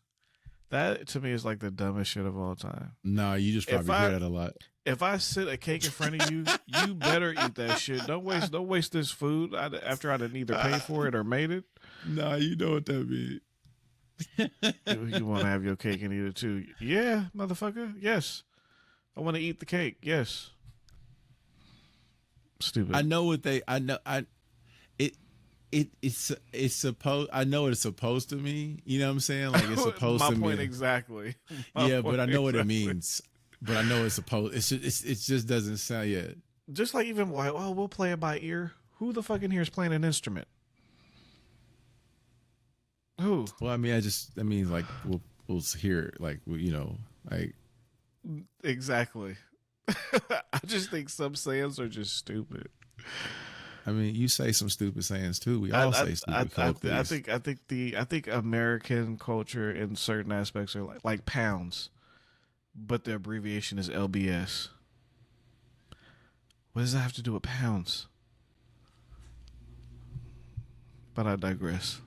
That to me is like the dumbest shit of all time. Nah, you just probably hear that a lot. If I sit a cake in front of you, you better eat that shit. Don't waste this food after I didn't either pay for it or made it. Nah, you know what that means. You want to have your cake and eat it too? Yeah, motherfucker. Yes, I want to eat the cake. Yes. Stupid. I know what they. I know. It's supposed. I know what it's supposed to mean. You know what I'm saying? Like it's supposed to mean. My point exactly. But I know what it means. But I know it's supposed. It just doesn't sound yet. Just like even like, oh, we'll play it by ear. Who the fuck in here is playing an instrument? Who? Well, I mean, that means like we'll hear it, like like exactly. I just think some sayings are just stupid. I mean, you say some stupid sayings too. We all say stupid things. I think American culture in certain aspects are like pounds, but the abbreviation is LBS. What does that have to do with pounds? But I digress.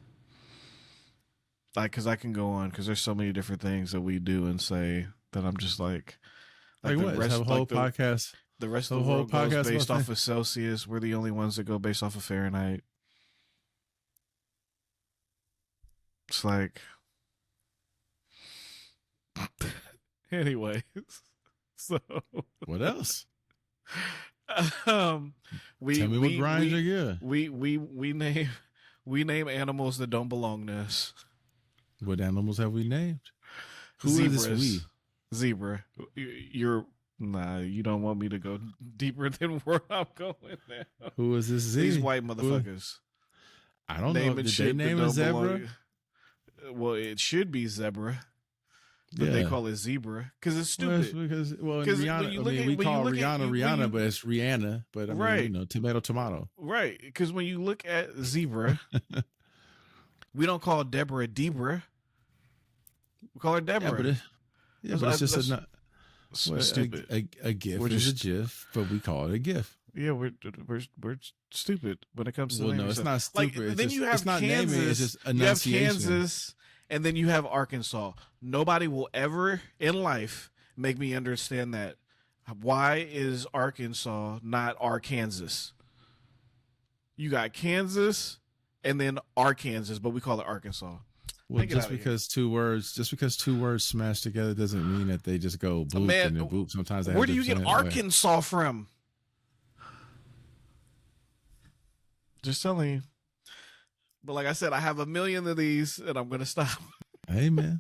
Like, because I can go on, because there's so many different things that we do and say that I'm just like what? Have a whole podcast. The rest of the world goes based off of Celsius. We're the only ones that go based off of Fahrenheit. It's like, anyways. So what else? Tell me what grinds are good. We name animals that don't belong to us. What animals have we named? Who Zebras. is this we? Zebra. Nah, you don't want me to go deeper than where I'm going now. Who is this Z? These white motherfuckers. I don't know. Did they name a zebra? Well, it should be zebra. But they call it zebra because it's stupid. Rihanna, we call Rihanna, but it's Rihanna. But I mean, right. Tomato. Right. Because when you look at zebra, we don't call Deborah Debra. We call her Deborah. But it's just stupid. A GIF is a GIF, but we call it a GIF. Yeah, we're stupid when it comes to no, it's not stupid. Like, then you have it's not Kansas, naming, it's just enunciation. You have Kansas, and then you have Arkansas. Nobody will ever in life make me understand that. Why is Arkansas not Arkansas? You got Kansas and then Arkansas, but we call it Arkansas. Well, just because two words smash together doesn't mean that they just go boop and then boop. Sometimes where do you get Arkansas from? Just telling you. But like I said, I have a million of these, and I'm gonna stop. Hey man,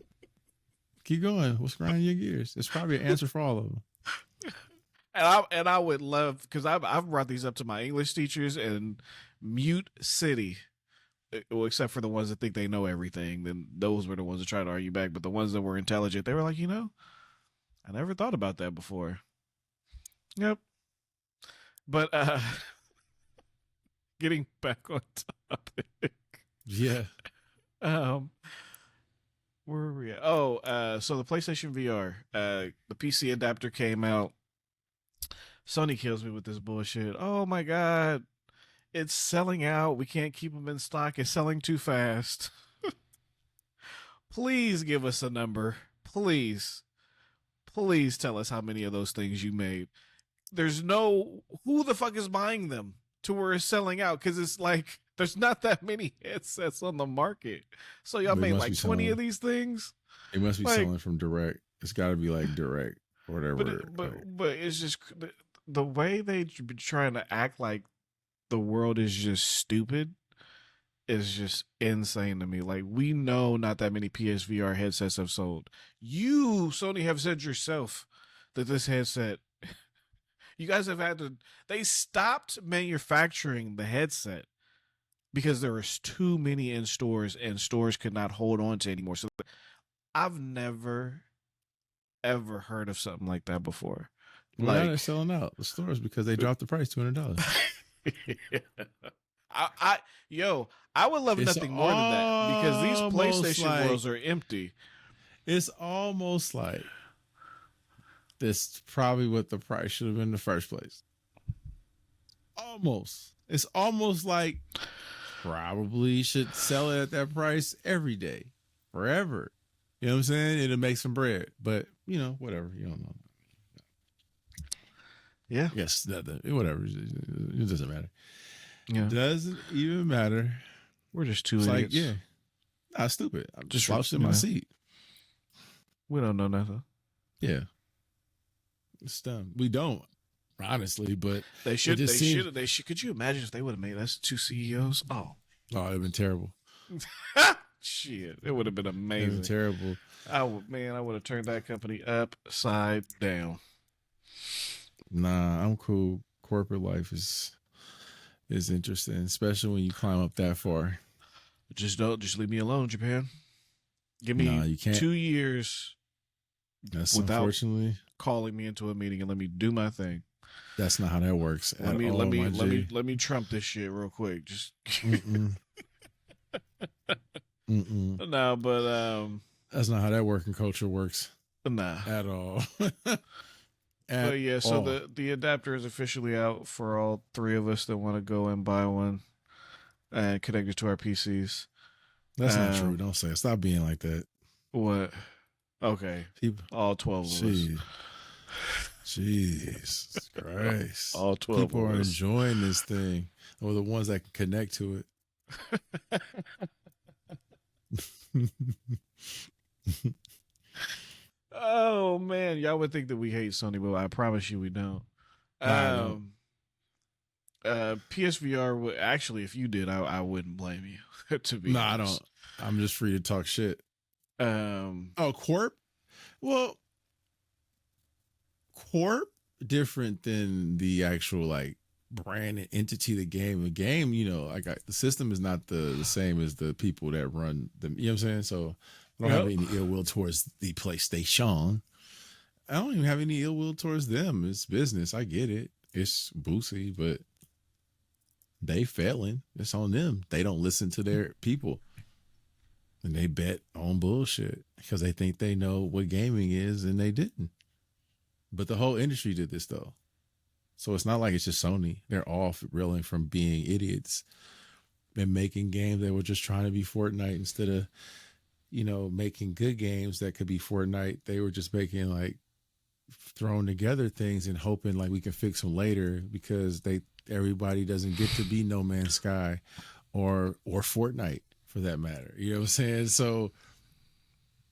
keep going. What's grinding your gears? There's probably an answer for all of them. And I would love, because I've brought these up to my English teachers, and Mute City. Well, except for the ones that think they know everything, then those were the ones that tried to argue back. But the ones that were intelligent, they were like, I never thought about that before. Yep. But getting back on topic. Yeah. Where were we at? Oh, so the PlayStation VR, the PC adapter came out. Sony kills me with this bullshit. Oh my God. It's selling out. We can't keep them in stock. It's selling too fast. Please give us a number. Please. Please tell us how many of those things you made. Who the fuck is buying them to where it's selling out? Because it's like, there's not that many headsets on the market. So y'all made like 20 of these things? It must be selling from direct. It's got to be like direct or whatever. But it's just the way they've been trying to act like the world is just stupid is just insane to me. Like, we know not that many PSVR headsets have sold. You, Sony, have said yourself that this headset, you guys have they stopped manufacturing the headset because there was too many in stores and stores could not hold on to anymore. So I've never, ever heard of something like that before. Why are they selling out the stores? Because they dropped the price $200. I would love It's nothing more than that because these almost PlayStation like worlds are empty. it's almost like this probably what the price should have been in the first place. Almost. It's almost like probably should sell it at that price every day, forever. You know what I'm saying? It'll make some bread, but you know, whatever. You don't know. Yeah. Yes, whatever. It doesn't matter. Yeah. Doesn't even matter. We're just two It's idiots. like, yeah, nah, stupid. I'm just Just, slouched in you my know. seat. We don't know nothing. Yeah, it's dumb. We don't, honestly, but They should. it They just seems- should. They should. Could you imagine if they would have made us two CEOs? Oh, it'd have been terrible. shit! It would have been It'd amazing. been terrible. I would have turned that company upside down. Nah, I'm cool. Corporate life is interesting, especially when you climb up that far. Just leave me alone, Japan. Give me You can't. 2 years That's without unfortunately calling me into a meeting and let me do my thing. that's not how that works. Let me trump this shit real quick. Just Mm-mm. Mm-mm. no, but That's not how that working culture works nah. at all. But yeah, so the adapter is officially out for all three of us that want to go and buy one and connect it to our PCs. That's not true. Don't say it. Stop being like that. What? Okay. People, All 12 of us. Jesus Christ. All 12 People of are us. enjoying this thing, or the ones that can connect to it. Oh man, y'all would think that we hate Sony, but I promise you we don't. I don't. PSVR would actually, if you did, I wouldn't blame you. To be No, I honest. don't. I'm just free to talk shit. Oh, Corp? Well, Corp different than the actual like brand and entity of the game. The game, you know, the system is not the same as the people that run them. You know what I'm saying? So I don't have any ill will towards the PlayStation. I don't even have any ill will towards them. It's business. I get it. It's boozy, but they failing. It's on them. They don't listen to their people. And they bet on bullshit because they think they know what gaming is and they didn't. But the whole industry did this though. So it's not like it's just Sony. They're all reeling from being idiots and making games that were just trying to be Fortnite instead of, you know, making good games that could be Fortnite. They were just making like thrown together things and hoping like we can fix them later because everybody doesn't get to be No Man's Sky or Fortnite for that matter. You know what I'm saying? So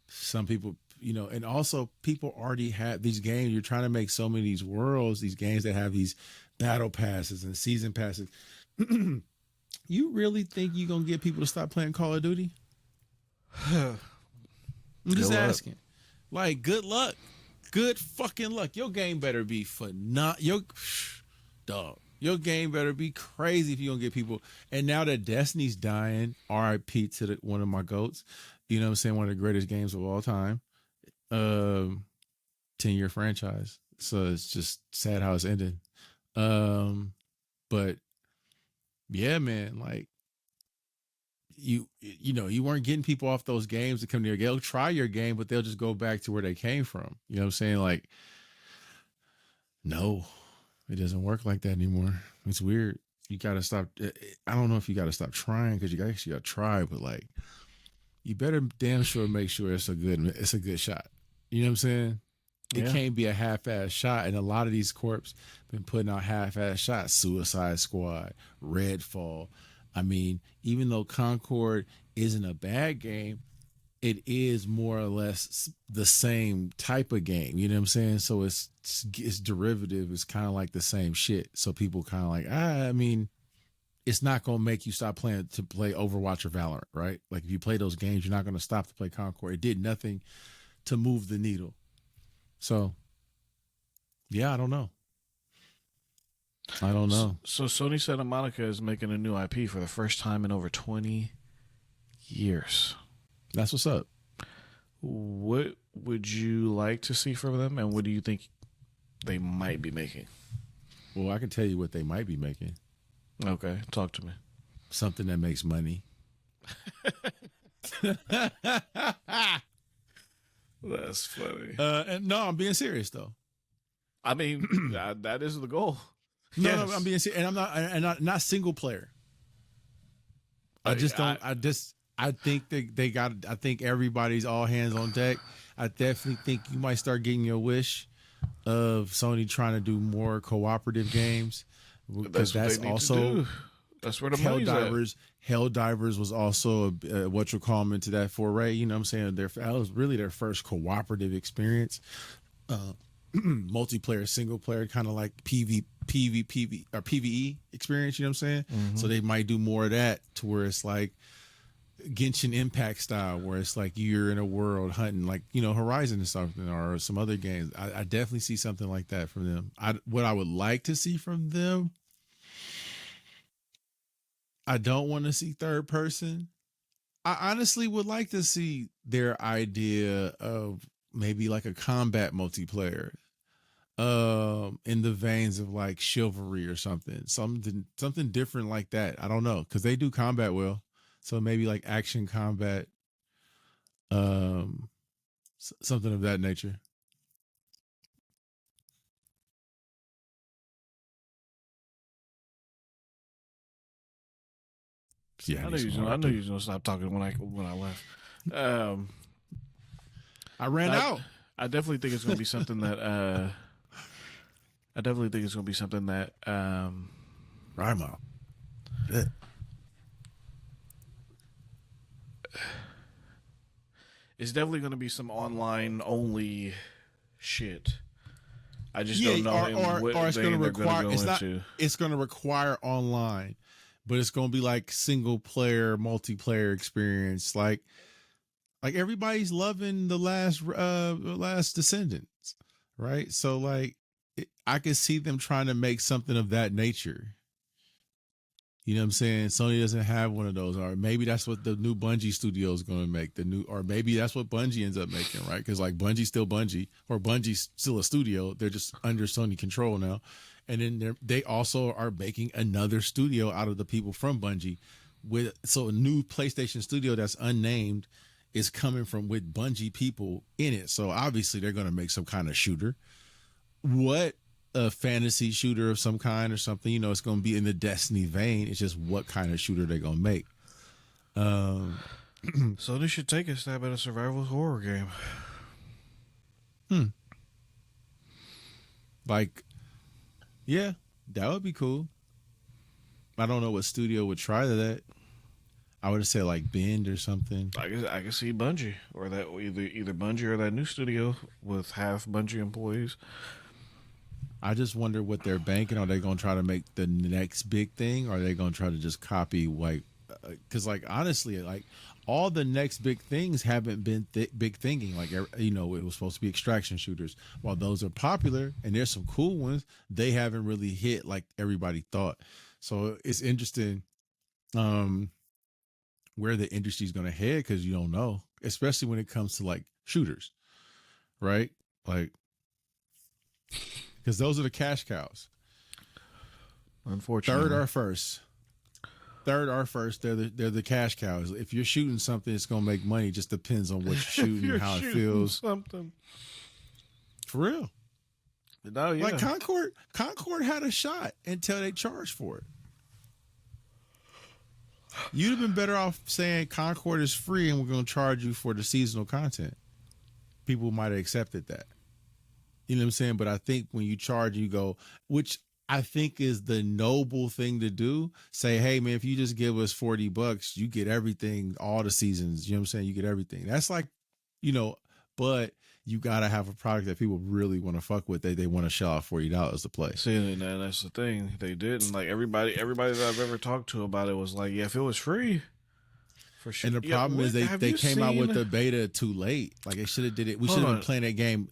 some people, you know, and also people already have these games. You're trying to make so many of these worlds, these games that have these battle passes and season passes. You really think you're going to get people to stop playing Call of Duty? I'm just asking. Like, good luck. Good fucking luck. Your game better be dog. Your game better be crazy if you're going to get people. And now that Destiny's dying, RIP to one of my GOATs, you know what I'm saying? One of the greatest games of all time. 10-year franchise. So it's just sad how it's ended. But yeah, man, like you know, you weren't getting people off those games to come to your game. They'll try your game, but they'll just go back to where they came from. You know what I'm saying? Like, no, it doesn't work like that anymore. It's weird. You got to stop. I don't know if you got to stop trying because you actually got to try, but like, you better damn sure make sure it's a good shot. You know what I'm saying? It can't be a half-ass shot. And a lot of these corps been putting out half-ass shots. Suicide Squad, Redfall. I mean, even though Concord isn't a bad game, it is more or less the same type of game. You know what I'm saying? So it's derivative. It's kind of like the same shit. So people kind of like, I mean, it's not going to make you stop playing to play Overwatch or Valorant, right? Like if you play those games, you're not going to stop to play Concord. It did nothing to move the needle. So, yeah, I don't know. So Sony Santa Monica is making a new IP for the first time in over 20 years. That's what's up. What would you like to see from them, and what do you think they might be making? Well, I can tell you what they might be making. Okay, talk to me. something that makes money. That's funny. And no, I'm being serious though. I mean, that is the goal. No, Yes. no, I'm being serious, and I'm not, and not single player. I just don't. I think they got. I think everybody's all hands on deck. I definitely think you might start getting your wish of Sony trying to do more cooperative games, because that's also that's where the money's at. Helldivers was also what you call them into that foray. You know what I'm saying? That was really their first cooperative experience. Multiplayer, single player, kind of like PvP or PvE experience. You know what I'm saying? Mm-hmm. So they might do more of that to where it's like Genshin Impact style, where it's like you're in a world hunting, like, you know, Horizon or something, or some other games. I definitely see something like that from them. What I would like to see from them, I don't want to see third person. I honestly would like to see their idea of maybe like a combat multiplayer, in the veins of like Chivalry or something different like that. I don't know, because they do combat well. So maybe like action combat, something of that nature. Yeah, I know you was gonna stop talking when I left. I ran out. I definitely think it's gonna be something that. I definitely think it's gonna be something that. I'm out. Yeah. It's definitely going to be some online only shit. I just don't know or it's going to require. It's going to require online, but it's going to be like single player, multiplayer experience. Like everybody's loving the last Descendants, right? So like, I could see them trying to make something of that nature. You know what I'm saying? Sony doesn't have one of those, or maybe that's what the new Bungie studio is going to make. Or maybe that's what Bungie ends up making, right? Because like Bungie's still Bungie, or Bungie's still a studio. They're just under Sony control now, and then they also are making another studio out of the people from Bungie. So a new PlayStation studio that's unnamed is coming from with Bungie people in it. So obviously they're going to make some kind of shooter. What? A fantasy shooter of some kind or something, you know, it's going to be in the Destiny vein. It's just what kind of shooter they're going to make. So they should take a stab at a survival horror game. Like, yeah, that would be cool. I don't know what studio would try that. I would say like Bend or something. I can see Bungie, or that either Bungie or that new studio with half Bungie employees. I just wonder what they're banking. Are they going to try to make the next big thing? Or are they going to try to just copy, like, because like honestly, like all the next big things haven't been big thinking. Like, you know, it was supposed to be extraction shooters. While those are popular and there's some cool ones, they haven't really hit like everybody thought. So it's interesting where the industry is going to head, because you don't know, especially when it comes to like shooters, right? Like, because those are the cash cows. Unfortunately, third or first, they're the cash cows. If you're shooting something, it's gonna make money. It just depends on what you're shooting and how it feels. Something for real. No, yeah. Like Concord had a shot until they charged for it. You'd have been better off saying Concord is free and we're gonna charge you for the seasonal content. People might have accepted that. You know what I'm saying? But I think when you charge, you go, which I think is the noble thing to do. Say, hey man, if you just give us $40, you get everything, all the seasons. You know what I'm saying? You get everything. That's like, you know, but you gotta have a product that people really want to fuck with. They want to shell out $40 to play. See, and that's the thing. They didn't. Like everybody that I've ever talked to about it was like, yeah, if it was free. For sure. And the problem is they came out with the beta too late. Like they should have did it. We should have been playing that game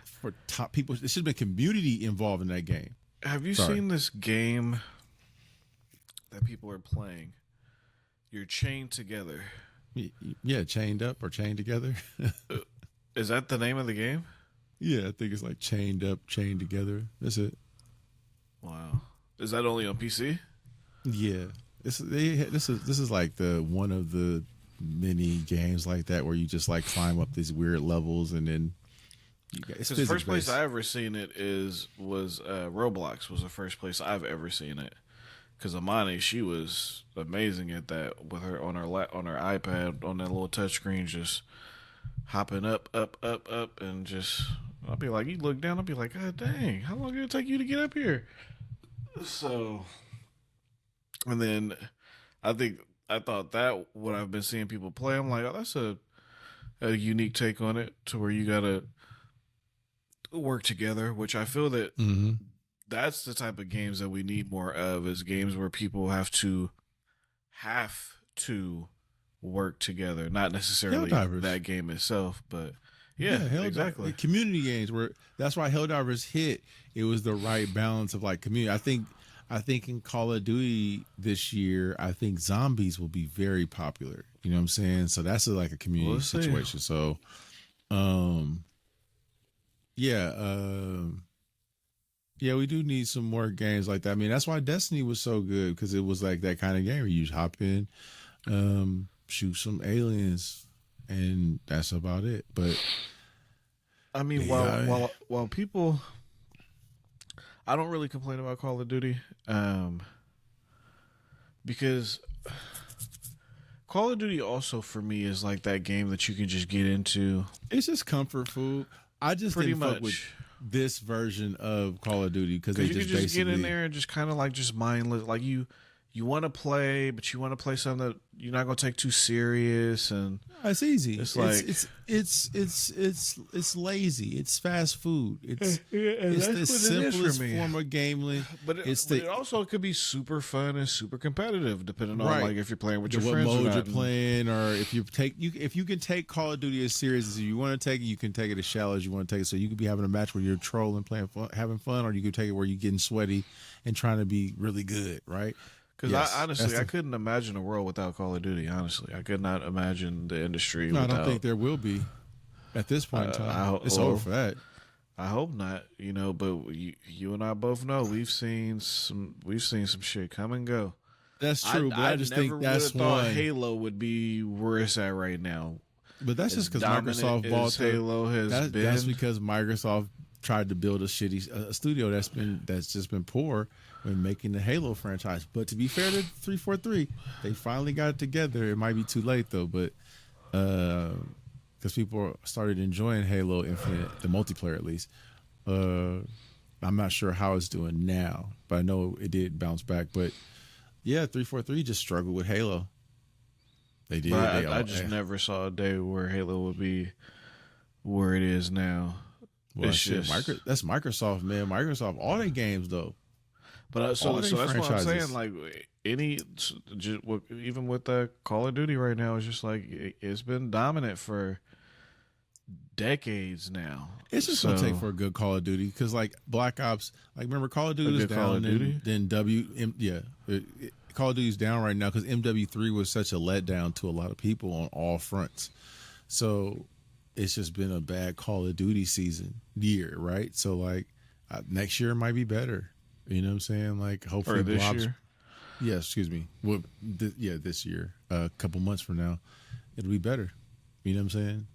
for top people. There should have been community involved in that game. Have you seen this game that people are playing? You're chained together. Yeah, chained up or chained together. Is that the name of the game? Yeah, I think it's like chained up, chained together. That's it. Wow. Is that only on PC? Yeah. This is like the one of the many games like that where you just like climb up these weird levels and then it's Because the physics first place based. I ever seen it was Roblox was the first place I've ever seen it. Because Amani, she was amazing at that with her on on her iPad on that little touchscreen, just hopping up, up, up, up, and just I'll be like, you look down, I'll be like, God dang, how long did it take you to get up here? So, and then I think I thought that what I've been seeing people play, I'm like, oh, that's a unique take on it to where you gotta work together, which I feel that Mm-hmm. that's the type of games that we need more of is games where people have to work together, not necessarily Helldivers. that game itself, but Yeah, yeah, exactly. community games where that's why Helldivers hit. It was the right balance of like community. I think in Call of Duty this year, I think zombies will be very popular. You know what I'm saying? So that's like a community We'll see. situation. So, um, yeah, yeah, we do need some more games like that. I mean, that's why Destiny was so good because it was like that kind of game where you just hop in, shoot some aliens, and that's about it. But I mean, AI. while people, I don't really complain about Call of Duty, because Call of Duty also for me is like that game that you can just get into It's just comfort food. I just pretty didn't fuck with much. this version of Call of Duty because Because they you could just just get in basically. there and just kind of like just mindless, like you want to play, but you want to play something that you're not gonna take too serious, and It's easy. it's It's like it's it's it's it's it's lazy. It's fast food. It's yeah, and it's that's the what it is for simplest me. form of gambling. It's But the it also could be super fun and super competitive, depending on right. like if you're playing with your What friends or mode you're not. And playing, or if if you can take Call of Duty as serious as you want to take it, you can take it as shallow as you want to take it. So you could be having a match where you're trolling, playing fun, having fun, or you could take it where you're getting sweaty and trying to be really good, right? because I Yes, honestly I couldn't imagine a world without Call of Duty. Honestly, I could not imagine the industry no, I don't think without. there will be at this point in time. It's over Well, for that. I hope not. You know, but you and I both know we've seen some shit come and go. That's true, but I I just never think would have that's thought one. Halo would be where it's at right now. But that's As just because dominant Microsoft bought as Halo has that's been, because Microsoft tried to build a shitty a studio that's just been poor when making the Halo franchise. But to be fair to 343, they finally got it together. It might be too late though, but because people started enjoying Halo Infinite, the multiplayer at least. I'm not sure how it's doing now, but I know it did bounce back. But yeah, 343 just struggled with Halo. They did. but They I all. just never saw a day where Halo would be where it is now. Well, It's shit, just, That's Microsoft, man. Microsoft, all their games though, but all their so that's what I'm saying. franchises. Like just, even with the Call of Duty right now, it's just like it's been dominant for decades now. It's just gonna take So for a good Call of Duty because like Black Ops, like remember Call of a Duty was good Call of down, Duty. and then Call of Duty's down right now because MW3 was such a letdown to a lot of people on all fronts. So it's just been a bad Call of Duty year, right? So like next year might be better. You know what I'm saying? Like hopefully Or this Blobs. year. Yeah, excuse me. Well, this year, a couple months from now, it'll be better. You know what I'm saying?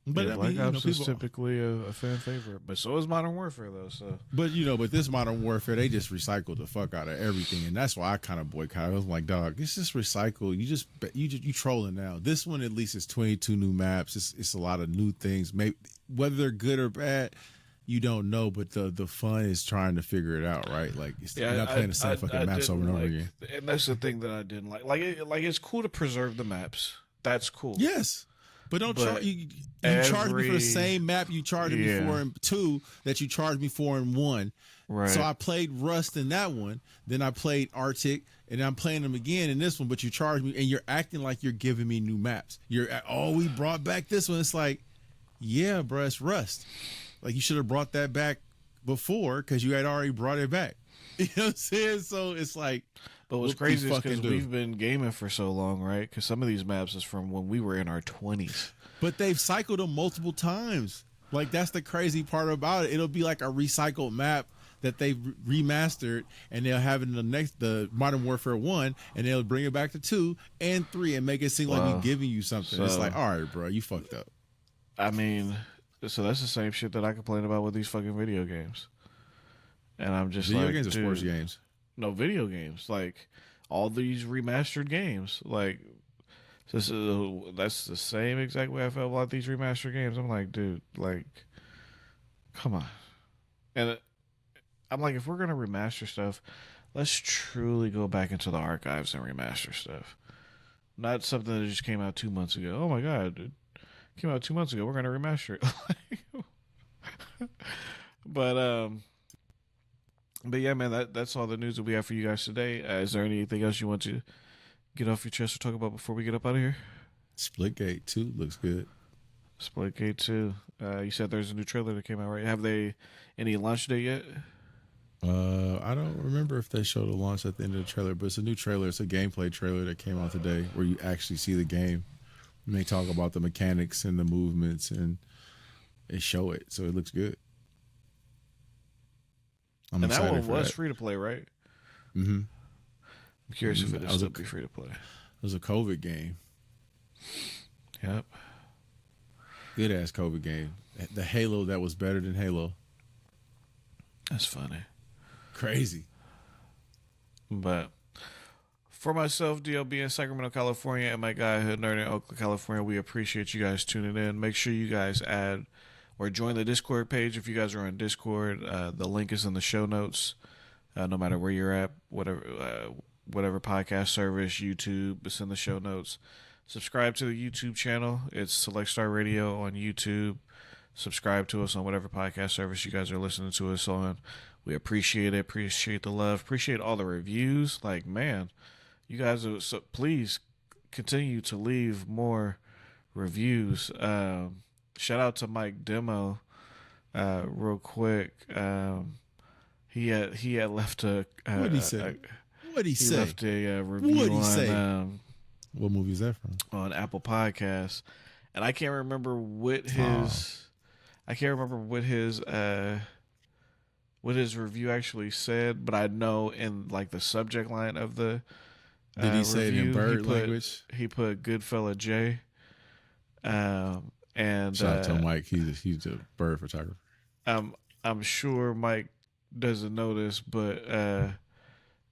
But Yeah, I Black mean, Ops is people. typically a fan favorite, but so is Modern Warfare though. So But this Modern Warfare, they just recycled the fuck out of everything, and that's why I kind of boycott. I was like, dog, it's just recycle. You trolling now. This one at least is 22 new maps. It's a lot of new things. Maybe whether they're good or bad, you don't know. But the fun is trying to figure it out, right? Like you're not playing the same fucking maps over and over again. and that's the thing that I didn't like. Like it's cool to preserve the maps. That's cool. Yes. But don't But charge you charge me for the same map you charged me Yeah. for in 2 that you charged me for in 1. Right. So I played Rust in that one, then I played Arctic, and I'm playing them again in this one, but you charge me and you're acting like you're giving me new maps. We brought back this one. It's like, yeah, bro, it's Rust. Like you should have brought that back before because you had already brought it back. You know what I'm saying? So it's like, But what's what do you crazy is fucking because do? we've been gaming for so long, right? Because some of these maps is from when we were in our 20s. But they've cycled them multiple times. Like that's the crazy part about it. It'll be like a recycled map that they remastered, and they'll have it in the Modern Warfare 1, and they'll bring it back to 2 and 3 and make it seem like we're giving you something. So, it's like, all right, bro, you fucked up. I mean, so that's the same shit that I complain about with these fucking video games. And I'm just video like, games or sports games? No, video games. Like, all these remastered games. Like, that's the same exact way I felt about these remastered games. I'm like, dude, like, come on. And I'm like, if we're going to remaster stuff, let's truly go back into the archives and remaster stuff. Not something that just came out 2 months ago. Oh my God, dude. Came out 2 months ago. We're going to remaster it. But yeah, man, that's all the news that we have for you guys today. Is there anything else you want to get off your chest or talk about before we get up out of here? Splitgate 2 looks good. Splitgate 2. You said there's a new trailer that came out, right? Have they any launch date yet? I don't remember if they showed a launch at the end of the trailer, but it's a new trailer. It's a gameplay trailer that came out today where you actually see the game. And they talk about the mechanics and the movements, and they show it, so it looks good. And that one was free to play, right? Mm-hmm. I'm curious if it will still be free to play. It was a COVID game. Yep. Good ass COVID game. The Halo that was better than Halo. That's funny. Crazy. But for myself, DLB in Sacramento, California, and my guy Hoodnerd in Oakland, California, we appreciate you guys tuning in. Make sure you guys add or join the Discord page if you guys are on Discord. The link is in the show notes. No matter where you're at, whatever podcast service, YouTube, it's in the show notes. Subscribe to the YouTube channel. It's Select Star Radio on YouTube. Subscribe to us on whatever podcast service you guys are listening to us on. We appreciate it. Appreciate the love. Appreciate all the reviews. Like, man, you guys are, so please continue to leave more reviews. Shout out to Mike Demo, real quick. He had left a. What'd he say? What'd he say? Left a review What'd he on. say? What movie is that from? On Apple Podcasts, and I can't remember what his. I can't remember what his review actually said, but I know in like the subject line of the. Did he say review, it in bird language? He put "Goodfella J." And shout out to Mike. He's a bird photographer. I'm sure Mike doesn't know this, but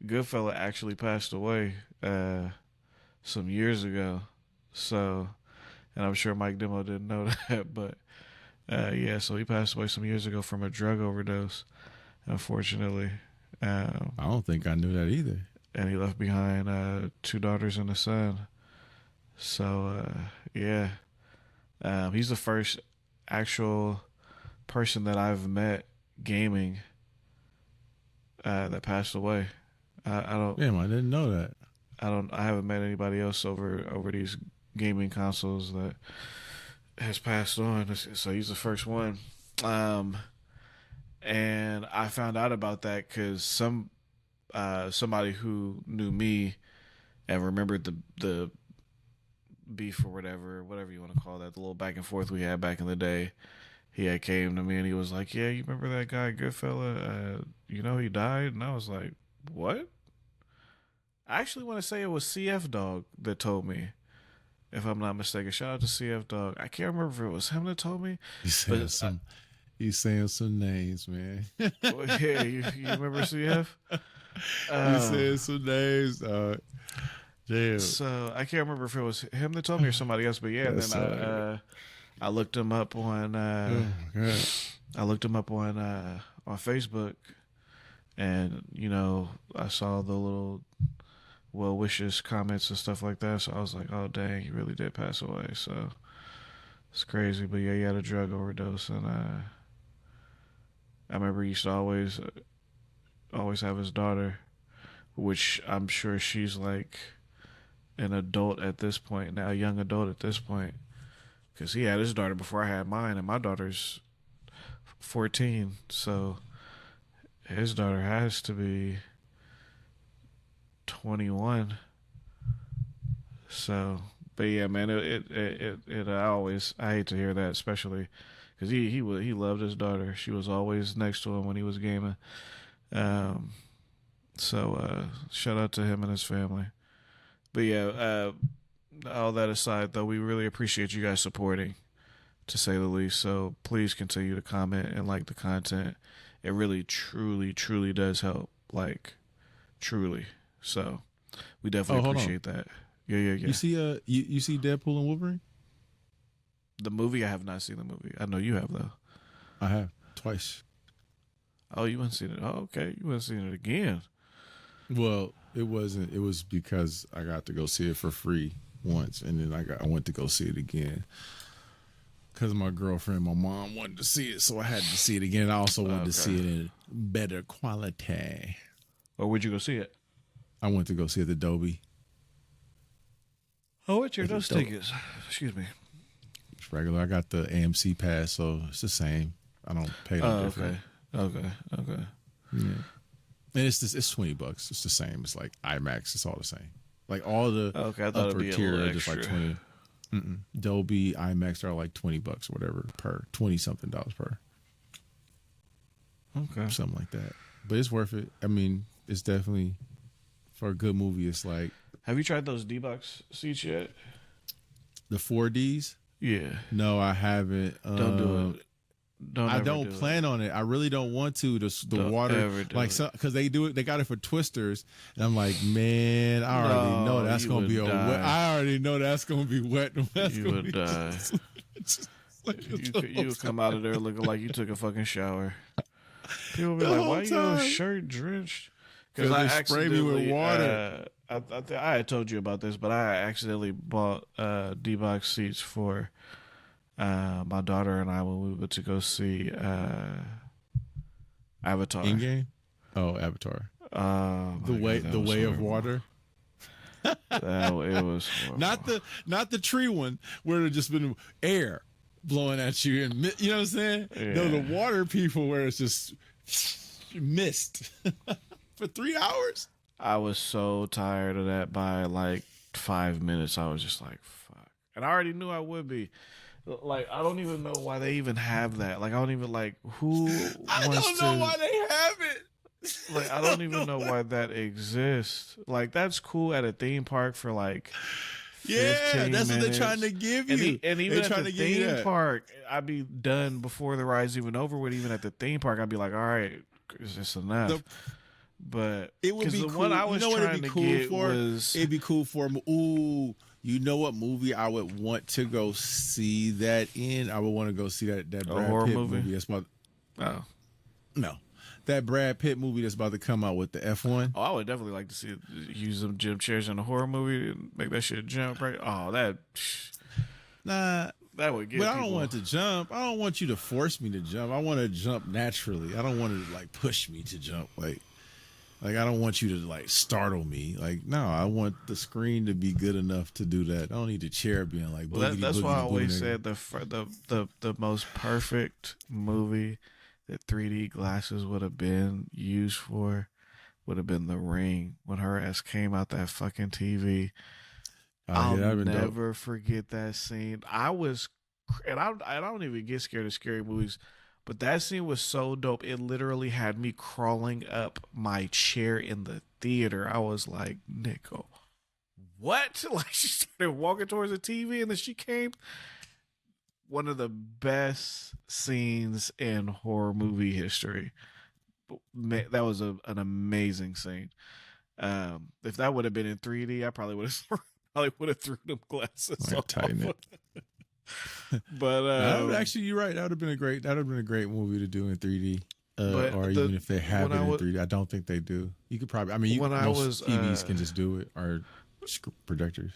Goodfella actually passed away some years ago. So, and I'm sure Mike Demo didn't know that, but yeah, so he passed away some years ago from a drug overdose, unfortunately. I don't think I knew that either. And he left behind 2 daughters and a son. So, yeah. He's the first actual person that I've met gaming that passed away. I don't. Damn, I didn't know that. I haven't met anybody else over these gaming consoles that has passed on. So he's the first one. And I found out about that because somebody who knew me and remembered the beef or whatever you want to call that, the little back and forth we had back in the day. He had came to me and he was like, "Yeah, you remember that guy Goodfella? He died." And I was like, "What?" I actually want to say it was CF Dog that told me, if I'm not mistaken. Shout out to CF Dog. I can't remember if it was him that told me. He's saying some names, man. Yeah, you remember CF? He's saying some names. Damn. So I can't remember if it was him that told me or somebody else, but yeah. And then I looked him up on. I looked him up on Facebook, and I saw the little well wishes, comments, and stuff like that. So I was like, "Oh dang, he really did pass away." So it's crazy, but yeah, he had a drug overdose, and I remember he used to always have his daughter, which I'm sure she's like an adult at this point now, a young adult at this point, because he had his daughter before I had mine, and my daughter's 14, so his daughter has to be 21. So, but yeah, man, I hate to hear that, especially because he loved his daughter. She was always next to him when he was gaming. So shout out to him and his family. But yeah, all that aside, though, we really appreciate you guys supporting, to say the least. So please continue to comment and like the content. It really, truly, truly does help. Like, truly. So we definitely appreciate that. Yeah. You see, you see Deadpool and Wolverine? The movie, I have not seen the movie. I know you have, though. I have twice. Oh, you haven't seen it? Oh, okay. You haven't seen it again. Well, it wasn't. It was because I got to go see it for free once, and then I went to go see it again because my girlfriend, my mom wanted to see it, so I had to see it again. I also wanted to see it in better quality. Or where'd you go see it? I went to go see it at the Dolby. Oh, what's your those tickets? Excuse me. It's regular. I got the AMC pass, so it's the same. I don't pay no different. Okay. Yeah. And it's $20. It's the same. It's like IMAX. It's all the same. Like all the I thought upper it'd be tier a little are just like extra. 20. Dolby IMAX are like $20 or whatever per $20-something per. Okay. Something like that. But it's worth it. I mean, it's definitely for a good movie. It's like. Have you tried those D-Box seats yet? The 4Ds? Yeah. No, I haven't. Don't do it. I don't plan on it. I really don't want to. The water, like, because they do it. They got it for Twisters, and I'm like, man, I already know that's gonna be I already know that's gonna be wet. You would die. You would come out of there looking like you took a fucking shower. People be like, "Why your shirt drenched?" Because I spray me with water. I had told you about this, but I accidentally bought D-Box seats for my daughter and I when we went to go see Avatar. In-game? Oh, Avatar. The way of water. It was horrible. Not the tree one where there's just been air blowing at you, and you know what I'm saying? Yeah. No, the water people where it's just mist for 3 hours. I was so tired of that by like 5 minutes. I was just like, fuck. And I already knew I would be. Like, I don't even know why they even have that. Like, I don't even like who I don't know why they have it. Like, I don't even know why that exists. Like, that's cool at a theme park for like 15 that's minutes. what they're trying to give you. And even at the theme park, I'd be done before the ride's even over with. Even at the theme park, I'd be like, all right, is this enough? But it would be the cool. one I was trying to get was it'd be cool for ooh, you know what movie I would want to go see that in? I would want to go see that Brad horror Pitt movie. That's about no, that Brad Pitt movie that's about to come out with the F1. Oh, I would definitely like to see it, use some gym chairs in a horror movie and make that shit jump, right? Oh, that would get. But I don't want it to jump. I don't want you to force me to jump. I want to jump naturally. I don't want it to like push me to jump. Like I don't want you to like startle me. Like no, I want the screen to be good enough to do that. I don't need the chair being like. Well, that's why I always said the most perfect movie that 3D glasses would have been used for would have been The Ring when her ass came out that fucking TV. I'll never forget that scene. I don't even get scared of scary movies. But that scene was so dope. It literally had me crawling up my chair in the theater. I was like, Nico, what? Like, she started walking towards the TV and then she came. One of the best scenes in horror movie history. That was an amazing scene. If that would have been in 3D, I probably would have threw them glasses off. Tighten it. But actually, you're right. That would have been a great movie to do in 3D. Or even if they have it in 3D, I don't think they do. You could probably. I mean, most TVs can just do it, or projectors.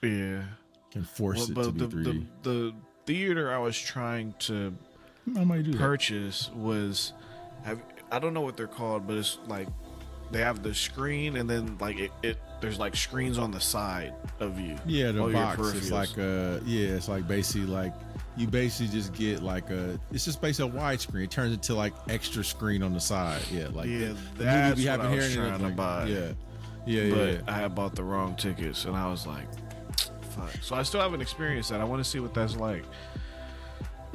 Yeah, can force it to be 3D. The theater I was trying to purchase was, I don't know what they're called, but it's like they have the screen and then like it there's like screens on the side of you. Yeah, the box. It's like it's like basically like you basically just get like it's just basically a widescreen. It turns into like extra screen on the side. Yeah, like that's what I was trying to buy. Yeah. I had bought the wrong tickets and I was like, fuck. So I still haven't experienced that. I want to see what that's like.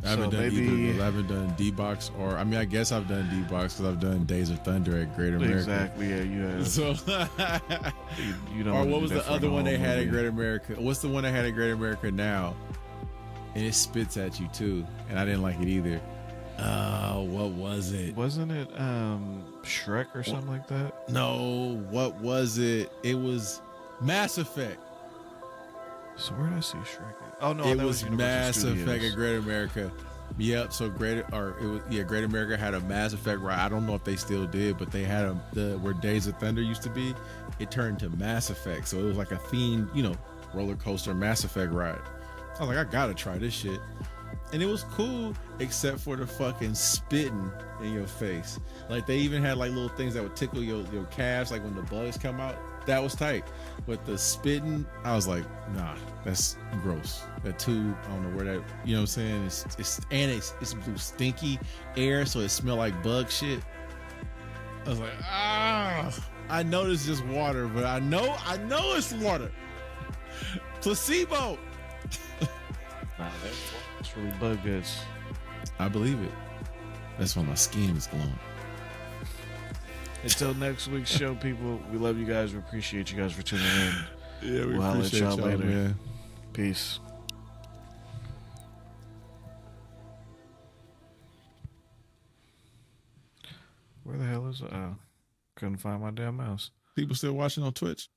I haven't done either of those. I haven't done D-Box, or I mean, I guess I've done D-Box because I've done Days of Thunder at Great America. Exactly, yeah, you have. So, you don't. Or what was the other one they had at Great America? What's the one they had at Great America now? And it spits at you too, and I didn't like it either. What was it? Wasn't it Shrek or something like that? No, what was it? It was Mass Effect. So where did I see Shrek at? Oh no, it that was Mass Effect at Great America. Yep. So Great America had a Mass Effect ride. I don't know if they still did, but they had where Days of Thunder used to be. It turned to Mass Effect, so it was like a themed, roller coaster Mass Effect ride. I was like, I gotta try this shit. And it was cool, except for the fucking spitting in your face. Like, they even had like little things that would tickle your calves, like when the bugs come out. That was tight. But the spitting, I was like, nah, that's gross. That tube, I don't know where that, you know what I'm saying? It's blue stinky air, so it smelled like bug shit. I was like, I know this is just water, but I know it's water. Placebo. Nah, that's really bug goods. I believe it. That's why my skin is glowing. Until next week's show, people, we love you guys. We appreciate you guys for tuning in. Yeah, we'll appreciate y'all later. Man. Peace. Where the hell is couldn't find my damn mouse. People still watching on Twitch.